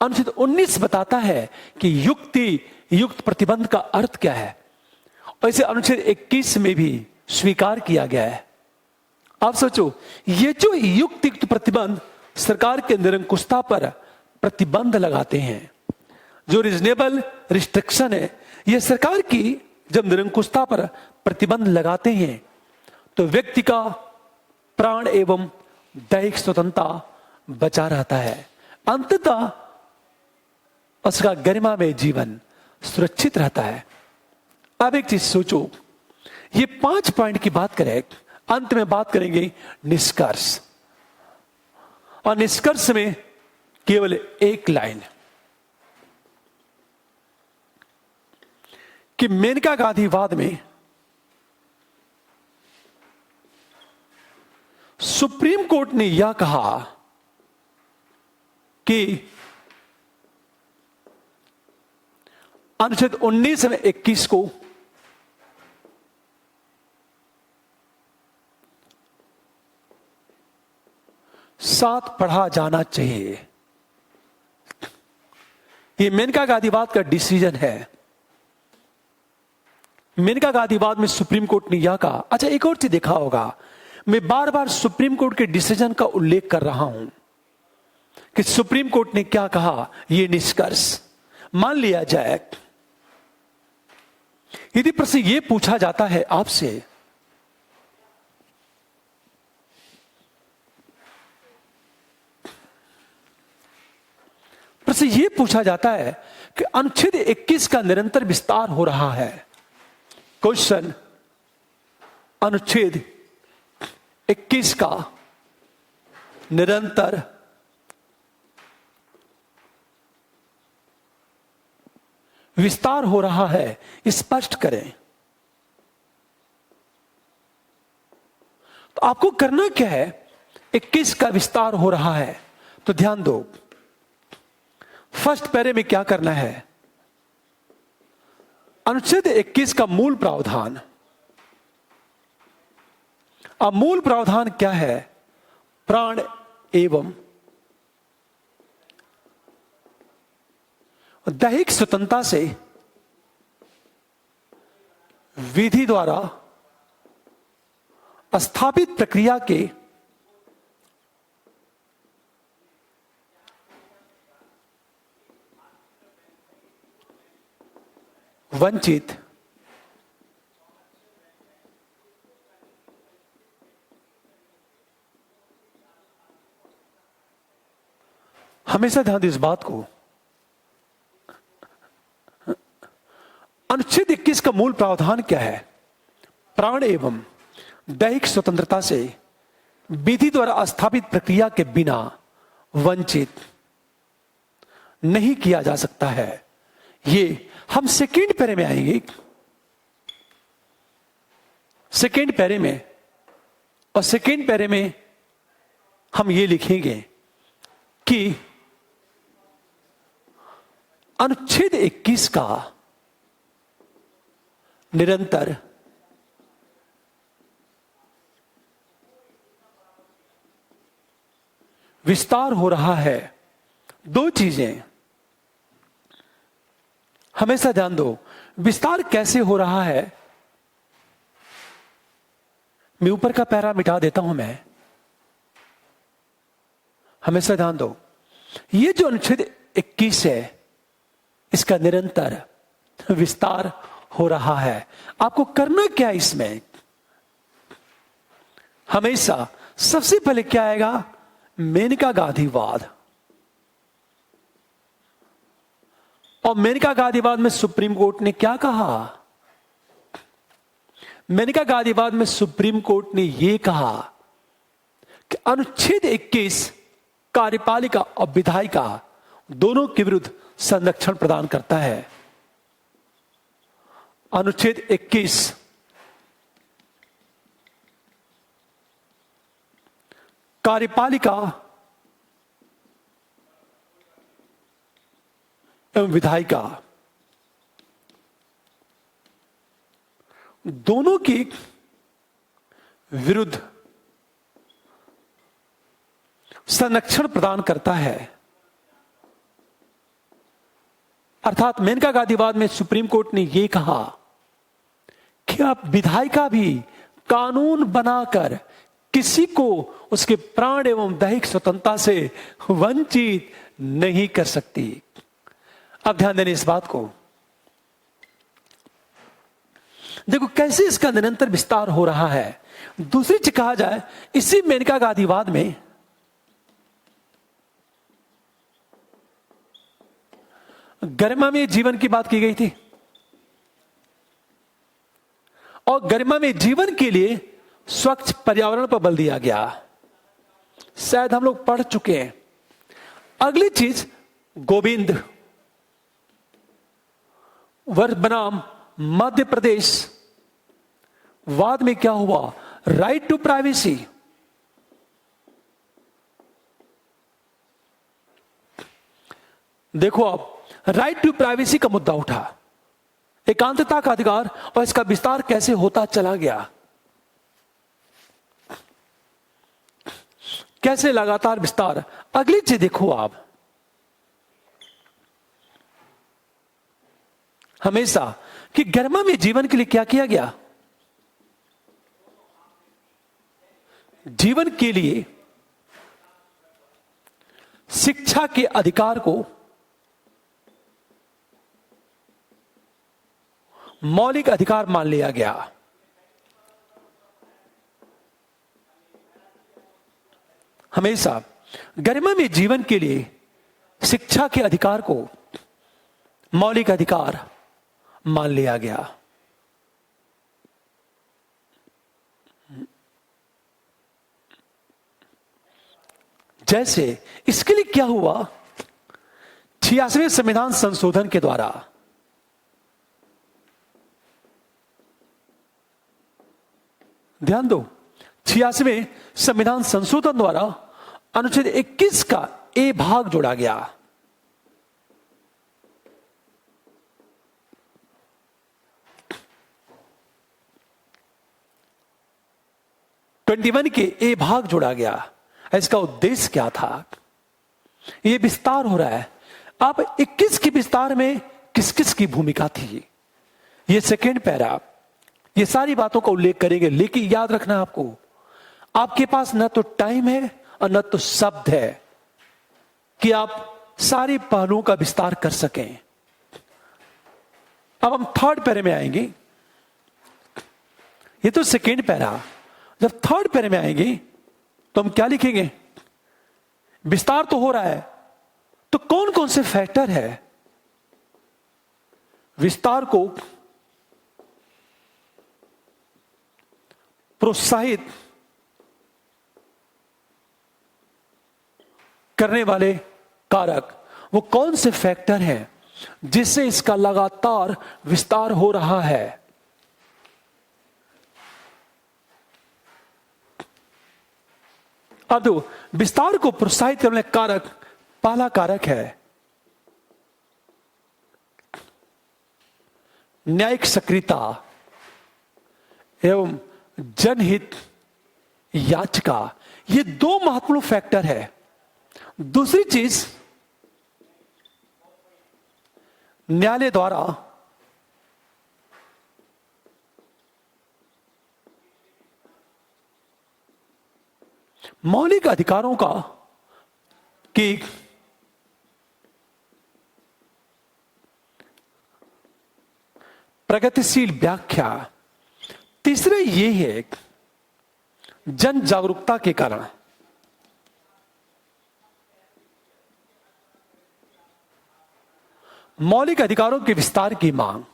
अनुच्छेद 19 बताता है कि युक्त प्रतिबंध का अर्थ क्या है, और इसे अनुच्छेद 21 में भी स्वीकार किया गया है। आप सोचो, ये जो युक्त प्रतिबंध सरकार के निरंकुशता पर प्रतिबंध लगाते हैं, जो रीजनेबल रिस्ट्रिक्शन है, यह सरकार की जब निरंकुशता पर प्रतिबंध लगाते हैं तो व्यक्ति का प्राण एवं दैहिक स्वतंत्रता बचा रहता है। अंततः उसका गरिमा में जीवन सुरक्षित रहता है। अब एक चीज सोचो, ये 5 पॉइंट की बात करें, अंत में बात करेंगे निष्कर्ष, और निष्कर्ष में केवल एक लाइन कि मेनका गांधीवाद में सुप्रीम कोर्ट ने यह कहा कि अनुच्छेद 19 और 21 को साथ पढ़ा जाना चाहिए। यह मेनका गांधीवाद का डिसीजन है। मेनका गांधीवाद में सुप्रीम कोर्ट ने यह कहा। अच्छा, एक और चीज देखा होगा, मैं बार बार सुप्रीम कोर्ट के डिसीजन का उल्लेख कर रहा हूं कि सुप्रीम कोर्ट ने क्या कहा। यह निष्कर्ष मान लिया जाए, यदि प्रश्न यह पूछा जाता है आपसे प्रश्न यह पूछा जाता है कि अनुच्छेद 21 का निरंतर विस्तार हो रहा है। क्वेश्चन, अनुच्छेद 21 का निरंतर विस्तार हो रहा है, स्पष्ट करें। तो आपको करना क्या है? 21 का विस्तार हो रहा है, तो ध्यान दो। फर्स्ट पैरे में क्या करना है? अनुच्छेद 21 का मूल प्रावधान। अब मूल प्रावधान क्या है? प्राण एवं दैहिक स्वतंत्रता से विधि द्वारा स्थापित प्रक्रिया के वंचित हमेशा ध्यान दें इस बात को। अनुच्छेद 21 का मूल प्रावधान क्या है? प्राण एवं दैहिक स्वतंत्रता से विधि द्वारा स्थापित प्रक्रिया के बिना वंचित नहीं किया जा सकता है। ये हम सेकेंड पैरे में आएंगे, सेकेंड पैरे में, और सेकेंड पैरे में हम ये लिखेंगे कि अनुच्छेद 21 का निरंतर विस्तार हो रहा है। दो चीजें हमेशा ध्यान दो। विस्तार कैसे हो रहा है? मैं ऊपर का पैरा मिटा देता हूं। मैं हमेशा ध्यान दो, ये जो अनुच्छेद 21 है, इसका निरंतर विस्तार हो रहा है। आपको करना क्या इसमें? हमेशा सबसे पहले क्या आएगा? मेनका गांधीवाद। और मेनका गांधीवाद में सुप्रीम कोर्ट ने क्या कहा? मेनका गांधीवाद में सुप्रीम कोर्ट ने यह कहा कि अनुच्छेद 21 कार्यपालिका और विधायिका दोनों के विरुद्ध संरक्षण प्रदान करता है। अनुच्छेद 21 कार्यपालिका एवं विधायिका दोनों के विरुद्ध संरक्षण प्रदान करता है। अर्थात मेनका गांधीवाद में सुप्रीम कोर्ट ने यह कहा कि आप विधायिका भी कानून बनाकर किसी को उसके प्राण एवं दैहिक स्वतंत्रता से वंचित नहीं कर सकती। अब ध्यान देने इस बात को। देखो कैसे इसका निरंतर विस्तार हो रहा है। दूसरी चीज कहा जाए, इसी मेनका गांधीवाद में गरिमामय जीवन की बात की गई थी, और गरिमामय जीवन के लिए स्वच्छ पर्यावरण पर बल दिया गया। शायद हम लोग पढ़ चुके हैं। अगली चीज गोविंद वर्ष बनाम मध्य प्रदेश वाद में क्या हुआ? Right to privacy. देखो आप, राइट टू प्राइवेसी का मुद्दा उठा, एकांतता का अधिकार, और इसका विस्तार कैसे होता चला गया, कैसे लगातार विस्तार। अगली चीज देखो आप, हमेशा कि गरिमामय जीवन के लिए क्या किया गया? जीवन के लिए शिक्षा के अधिकार को मौलिक अधिकार मान लिया गया। हमेशा गरिमामय जीवन के लिए शिक्षा के अधिकार को मौलिक अधिकार मान लिया गया। जैसे इसके लिए क्या हुआ, 86वें संविधान संशोधन के द्वारा ध्यान दो, 86वें संविधान संशोधन द्वारा अनुच्छेद 21 का ए भाग जोड़ा गया। ट्वेंटी के ए भाग जोड़ा गया। इसका उद्देश्य क्या था? यह विस्तार हो रहा है। अब 21 के विस्तार में किस किस की भूमिका थी, यह सेकेंड पैरा ये सारी बातों का उल्लेख करेंगे। लेकिन याद रखना, आपके पास न तो टाइम है और न तो शब्द है कि आप सारे पहलुओं का विस्तार कर सकें। अब हम थर्ड पैरे में आएंगे। ये तो सेकेंड पैरा। जब थर्ड पैरे में आएंगे तो हम क्या लिखेंगे? विस्तार तो हो रहा है, तो कौन कौन से फैक्टर है विस्तार को प्रोत्साहित करने वाले कारक, वो कौन से फैक्टर हैं जिससे इसका लगातार विस्तार हो रहा है? अब देखो, विस्तार को प्रोत्साहित करने वाले कारक, पहला कारक है न्यायिक सक्रियता एवं जनहित याचिका। ये दो महत्वपूर्ण फैक्टर है। दूसरी चीज, न्यायालय द्वारा मौलिक अधिकारों का की प्रगतिशील व्याख्या। तीसरे ये है जन जागरूकता के कारण। मौलिक अधिकारों के विस्तार की मांग।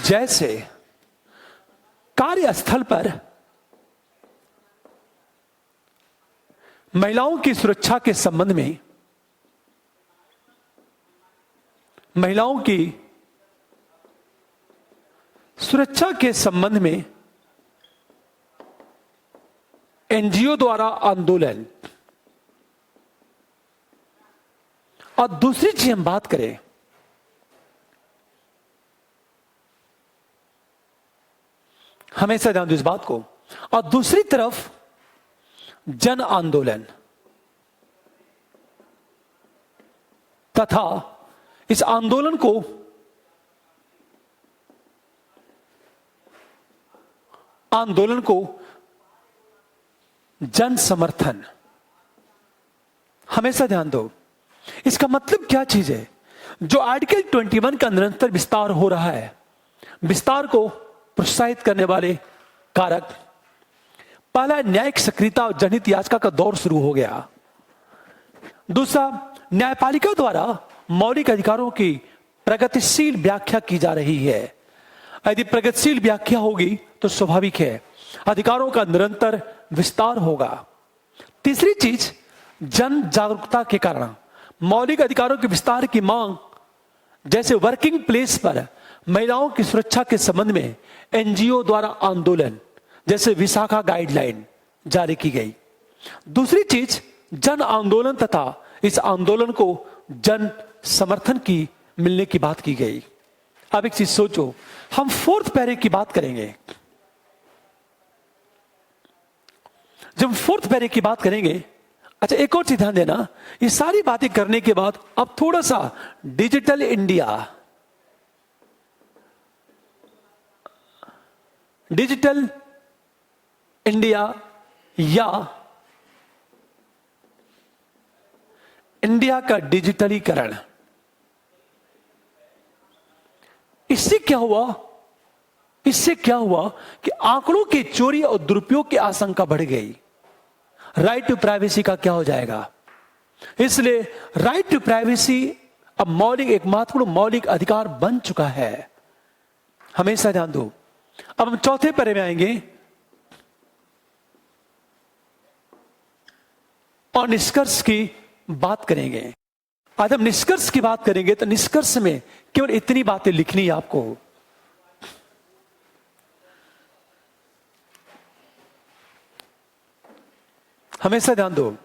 जैसे कार्यस्थल पर महिलाओं की सुरक्षा के संबंध में, महिलाओं की सुरक्षा के संबंध में एनजीओ द्वारा आंदोलन। और दूसरी चीज हम बात करें, हमेशा ध्यान दो इस बात को, और दूसरी तरफ जन आंदोलन तथा इस आंदोलन को जन समर्थन। हमेशा ध्यान दो, इसका मतलब क्या चीज है? जो आर्टिकल 21 का निरंतर विस्तार हो रहा है, विस्तार को प्रोत्साहित करने वाले कारक, पहला न्यायिक सक्रियता और जनहित याचिका का दौर शुरू हो गया। दूसरा, न्यायपालिका द्वारा मौलिक अधिकारों की प्रगतिशील व्याख्या की जा रही है। यदि प्रगतिशील व्याख्या होगी तो स्वाभाविक है अधिकारों का निरंतर विस्तार होगा। तीसरी चीज, जन जागरूकता के कारण मौलिक अधिकारों के विस्तार की मांग, जैसे वर्किंग प्लेस पर महिलाओं की सुरक्षा के संबंध में एनजीओ द्वारा आंदोलन, जैसे विशाखा गाइडलाइन जारी की गई। दूसरी चीज, जन आंदोलन तथा इस आंदोलन को जन समर्थन की मिलने की बात की गई। अब एक चीज सोचो, हम फोर्थ पैरे की बात करेंगे। जब फोर्थ पैरे की बात करेंगे, अच्छा एक और चीज ध्यान देना, ये सारी बातें करने के बाद अब थोड़ा सा डिजिटल इंडिया, या इंडिया का डिजिटलीकरण, इससे क्या हुआ कि आंकड़ों के चोरी और दुरुपयोग की आशंका बढ़ गई। राइट टू प्राइवेसी का क्या हो जाएगा? इसलिए राइट टू प्राइवेसी अब मौलिक, एक महत्वपूर्ण मौलिक अधिकार बन चुका है, हमेशा ध्यान दो। अब हम चौथे पैरे में आएंगे और निष्कर्ष की बात करेंगे। आज हम निष्कर्ष की बात करेंगे, तो निष्कर्ष में केवल इतनी बातें लिखनी है आपको। हमेशा ध्यान दो,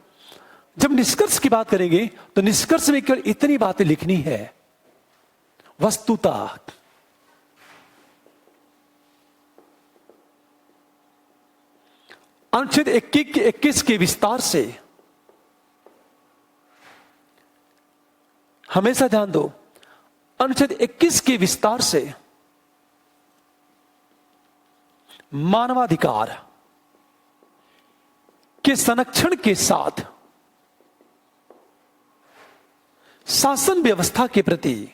जब निष्कर्ष की बात करेंगे तो निष्कर्ष में केवल इतनी बातें लिखनी है। वस्तुतः अनुच्छेद 21 के विस्तार से, हमेशा ध्यान दो, अनुच्छेद 21 के विस्तार से मानवाधिकार के संरक्षण के साथ शासन व्यवस्था के प्रति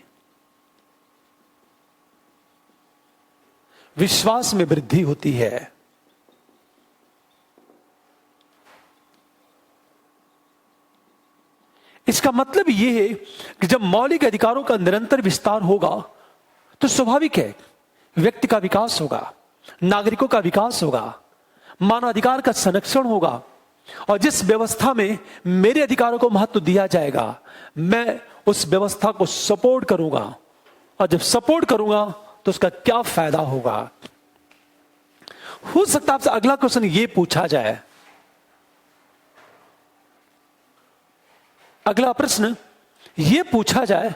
विश्वास में वृद्धि होती है। इसका मतलब यह है कि जब मौलिक अधिकारों का निरंतर विस्तार होगा तो स्वाभाविक है व्यक्ति का विकास होगा, नागरिकों का विकास होगा, मानवाधिकार का संरक्षण होगा। और जिस व्यवस्था में मेरे अधिकारों को महत्व दिया जाएगा, मैं उस व्यवस्था को सपोर्ट करूंगा। और जब सपोर्ट करूंगा तो उसका क्या फायदा होगा। हो सकता है आपसे अगला क्वेश्चन यह पूछा जाए, अगला प्रश्न यह पूछा जाए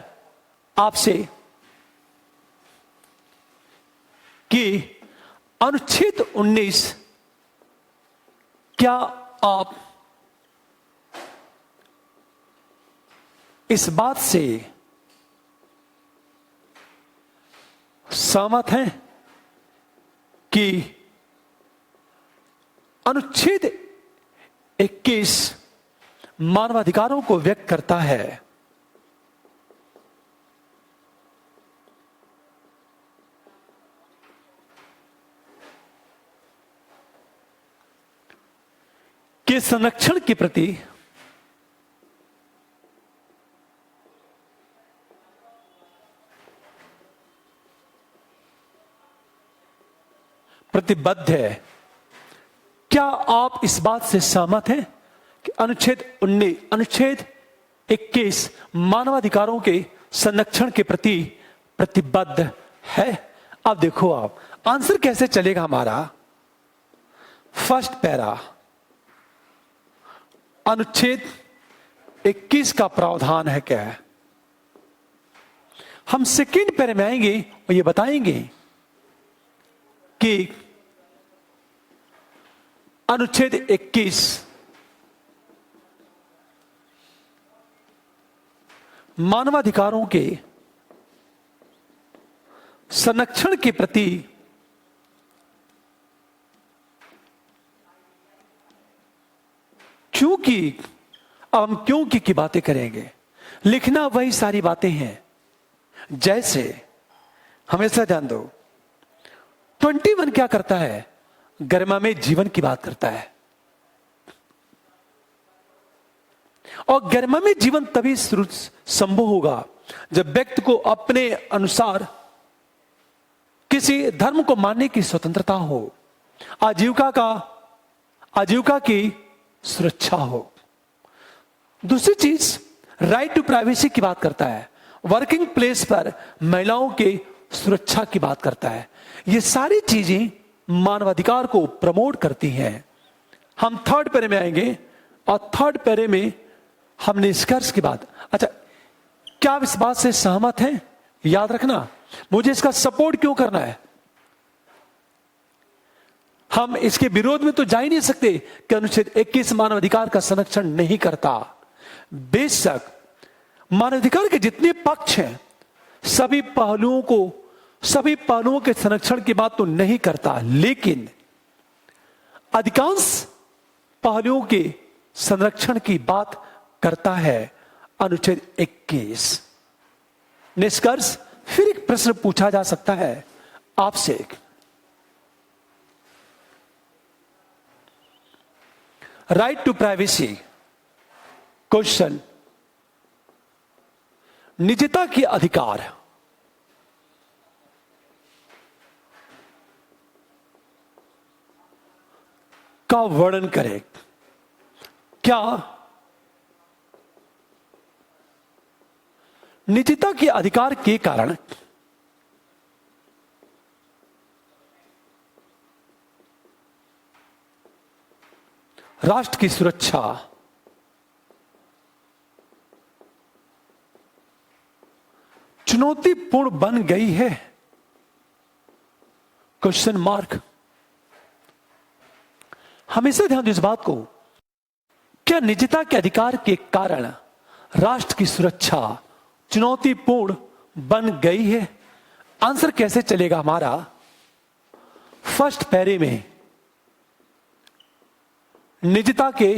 आपसे कि अनुच्छेद 19, क्या आप इस बात से सहमत हैं कि अनुच्छेद 21 मानवाधिकारों को व्यक्त करता है? के संरक्षण के प्रति प्रतिबद्ध है। क्या आप इस बात से सहमत हैं कि अनुच्छेद 21 मानवाधिकारों के संरक्षण के प्रति प्रतिबद्ध है? अब देखो, आप आंसर कैसे चलेगा हमारा। फर्स्ट पैरा, अनुच्छेद 21 का प्रावधान है क्या है। हम सेकेंड पैरे में आएंगे और ये बताएंगे कि अनुच्छेद 21 मानवाधिकारों के संरक्षण के प्रति क्योंकि, अब हम क्योंकि की बातें करेंगे। लिखना वही सारी बातें हैं, जैसे हमेशा ध्यान दो 21 क्या करता है, गरिमा में जीवन की बात करता है। और गरिमा में जीवन तभी संभव होगा जब व्यक्ति को अपने अनुसार किसी धर्म को मानने की स्वतंत्रता हो, आजीविका की सुरक्षा हो। दूसरी चीज राइट टू प्राइवेसी की बात करता है, वर्किंग प्लेस पर महिलाओं के सुरक्षा की बात करता है। ये सारी चीजें मानवाधिकार को प्रमोट करती हैं। हम थर्ड पैरे में आएंगे और थर्ड पैरे में हम निष्कर्ष की बात। अच्छा, क्या आप इस बात से सहमत हैं? याद रखना, मुझे इसका सपोर्ट क्यों करना है। हम इसके विरोध में तो जा ही नहीं सकते कि अनुच्छेद 21 मानवाधिकार का संरक्षण नहीं करता। बेशक मानवाधिकार के जितने पक्ष हैं, सभी पहलुओं के संरक्षण की बात तो नहीं करता, लेकिन अधिकांश पहलुओं के संरक्षण की बात करता है अनुच्छेद 21। निष्कर्ष, फिर एक प्रश्न पूछा जा सकता है आपसे, राइट टू प्राइवेसी क्वेश्चन, निजता के अधिकार का वर्णन करें। क्या निजता के अधिकार के कारण राष्ट्र की सुरक्षा चुनौतीपूर्ण बन गई है? Question mark. हमेशा ध्यान दो इस बात को, क्या निजता के अधिकार के कारण राष्ट्र की सुरक्षा चुनौतीपूर्ण बन गई है? आंसर कैसे चलेगा हमारा? फर्स्ट पैरे में निजता के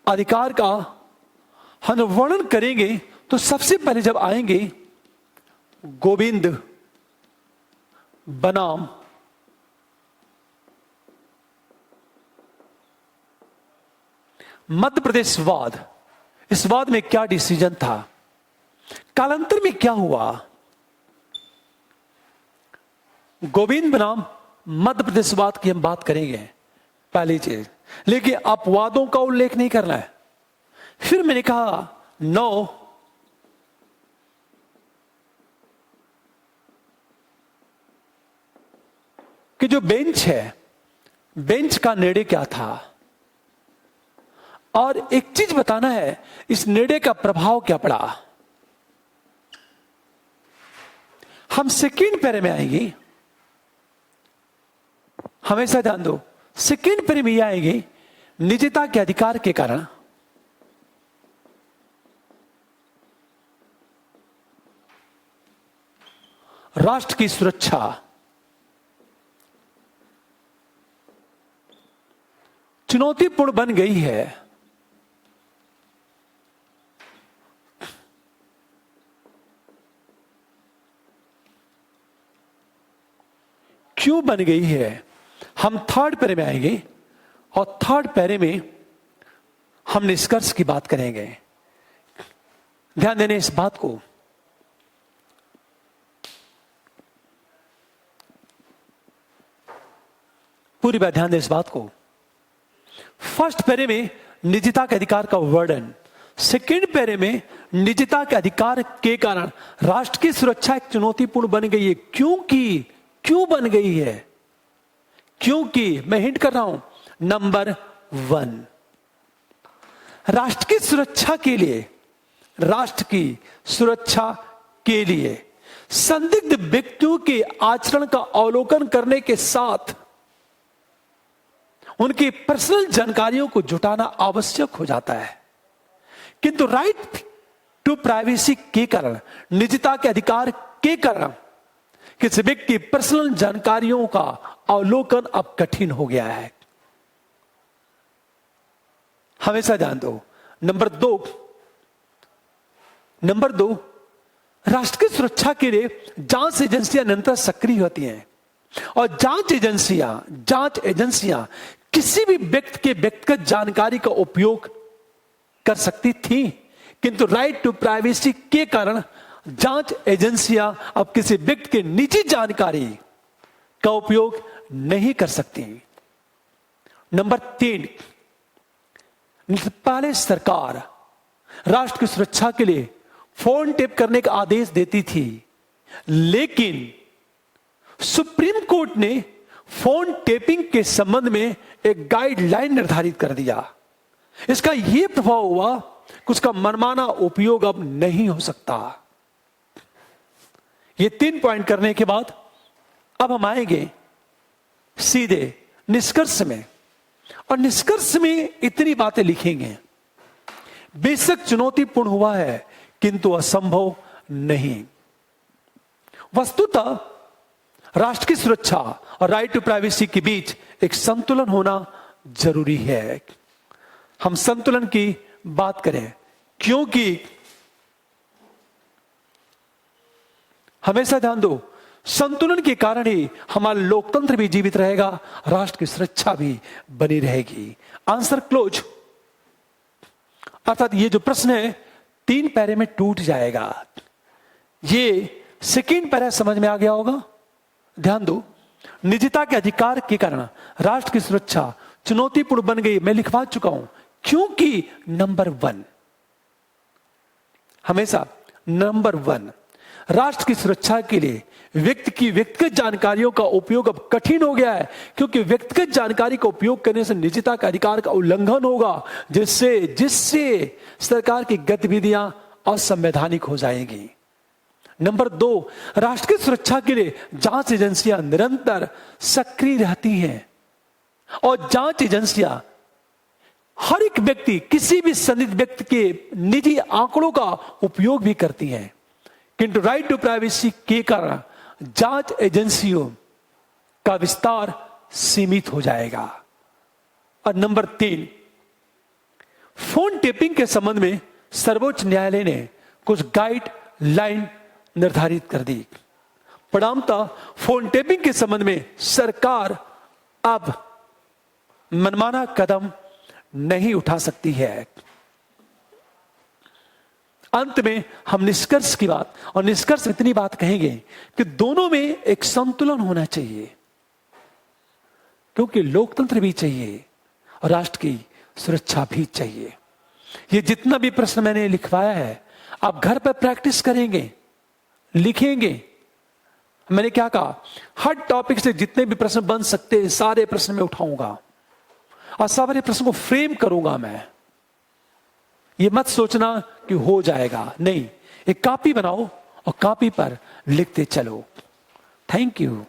अधिकार का हम वर्णन करेंगे तो सबसे पहले जब आएंगे गोविंद बनाम मध्य प्रदेश वाद। इस वाद में क्या डिसीजन था? कालांतर में क्या हुआ? गोविंद बनाम मध्य प्रदेश वाद की हम बात करेंगे पहली चीज, लेकिन अपवादों का उल्लेख नहीं करना है। फिर मैंने कहा 9 कि जो बेंच है, बेंच का निर्णय क्या था, और एक चीज बताना है, इस निर्णय का प्रभाव क्या पड़ा। हम सेकेंड पैरे में आएंगे, हमेशा ध्यान दो, सेकेंड पैरे में आएंगे निजता के अधिकार के कारण राष्ट्र की सुरक्षा चुनौतीपूर्ण बन गई है। क्यों बन गई है? हम थर्ड पैरे में आएंगे और थर्ड पैरे में हम निष्कर्ष की बात करेंगे। ध्यान देने इस बात को, पूरी बात ध्यान दें इस बात को। फर्स्ट पैरे में निजता के अधिकार का वर्णन, सेकेंड पैरे में निजता के अधिकार के कारण राष्ट्र की सुरक्षा एक चुनौतीपूर्ण बन गई है। क्यों बन गई है? क्योंकि मैं हिंट कर रहा हूं, नंबर 1, राष्ट्र की सुरक्षा के लिए, राष्ट्र की सुरक्षा के लिए संदिग्ध व्यक्तियों के आचरण का अवलोकन करने के साथ उनकी पर्सनल जानकारियों को जुटाना आवश्यक हो जाता है। किंतु राइट टू प्राइवेसी के कारण, निजता के अधिकार के कारण किसी व्यक्ति की पर्सनल जानकारियों का अवलोकन अब कठिन हो गया है। हमेशा ध्यान दो। नंबर दो, राष्ट्र की सुरक्षा के लिए जांच एजेंसियां निरंतर सक्रिय होती हैं, और जांच एजेंसियां किसी भी व्यक्ति के व्यक्तिगत जानकारी का उपयोग कर सकती थी, किंतु राइट टू प्राइवेसी के कारण जांच एजेंसियां अब किसी व्यक्ति के निजी जानकारी का उपयोग नहीं कर सकती। नंबर 3, पहले सरकार राष्ट्र की सुरक्षा के लिए फोन टेप करने का आदेश देती थी, लेकिन सुप्रीम कोर्ट ने फोन टेपिंग के संबंध में एक गाइडलाइन निर्धारित कर दिया। इसका यह प्रभाव हुआ कि उसका मनमाना उपयोग अब नहीं हो सकता। ये 3 पॉइंट करने के बाद अब हम आएंगे सीधे निष्कर्ष में, और निष्कर्ष में इतनी बातें लिखेंगे, बेशक चुनौतीपूर्ण हुआ है किंतु असंभव नहीं। वस्तुतः राष्ट्र की सुरक्षा और राइट टू प्राइवेसी के बीच एक संतुलन होना जरूरी है। हम संतुलन की बात करें, क्योंकि हमेशा ध्यान दो, संतुलन के कारण ही हमारा लोकतंत्र भी जीवित रहेगा, राष्ट्र की सुरक्षा भी बनी रहेगी। Answer close. अर्थात ये जो प्रश्न है 3 पैरे में टूट जाएगा। ये सेकेंड पैरा समझ में आ गया होगा। ध्यान दो, निजता के अधिकार के कारण राष्ट्र की सुरक्षा चुनौतीपूर्ण बन गई, मैं लिखवा चुका हूं। क्योंकि नंबर 1, हमेशा नंबर 1, राष्ट्र की सुरक्षा के लिए व्यक्ति की व्यक्तिगत जानकारियों का उपयोग अब कठिन हो गया है, क्योंकि व्यक्तिगत जानकारी का उपयोग करने से निजता का अधिकार का उल्लंघन होगा, जिससे सरकार की गतिविधियां असंवैधानिक हो जाएंगी। नंबर 2, राष्ट्र की सुरक्षा के लिए जांच एजेंसियां निरंतर सक्रिय रहती हैं और जांच एजेंसियां हर एक व्यक्ति, किसी भी संदिग्ध व्यक्ति के निजी आंकड़ों का उपयोग भी करती हैं, किंतु राइट टू प्राइवेसी के कारण जांच एजेंसियों का विस्तार सीमित हो जाएगा। और नंबर 3, फोन टेपिंग के संबंध में सर्वोच्च न्यायालय ने कुछ गाइडलाइन निर्धारित कर दी। परिणामतः फोन टेपिंग के संबंध में सरकार अब मनमाना कदम नहीं उठा सकती है। अंत में हम निष्कर्ष की बात, और निष्कर्ष इतनी बात कहेंगे कि दोनों में एक संतुलन होना चाहिए, क्योंकि लोकतंत्र भी चाहिए और राष्ट्र की सुरक्षा भी चाहिए। ये जितना भी प्रश्न मैंने लिखवाया है, आप घर पर प्रैक्टिस करेंगे, लिखेंगे। मैंने क्या कहा, हर टॉपिक से जितने भी प्रश्न बन सकते हैं सारे प्रश्न मैं उठाऊंगा और सारे प्रश्न को फ्रेम करूंगा मैं। ये मत सोचना कि हो जाएगा, नहीं, एक कॉपी बनाओ और कॉपी पर लिखते चलो। Thank you.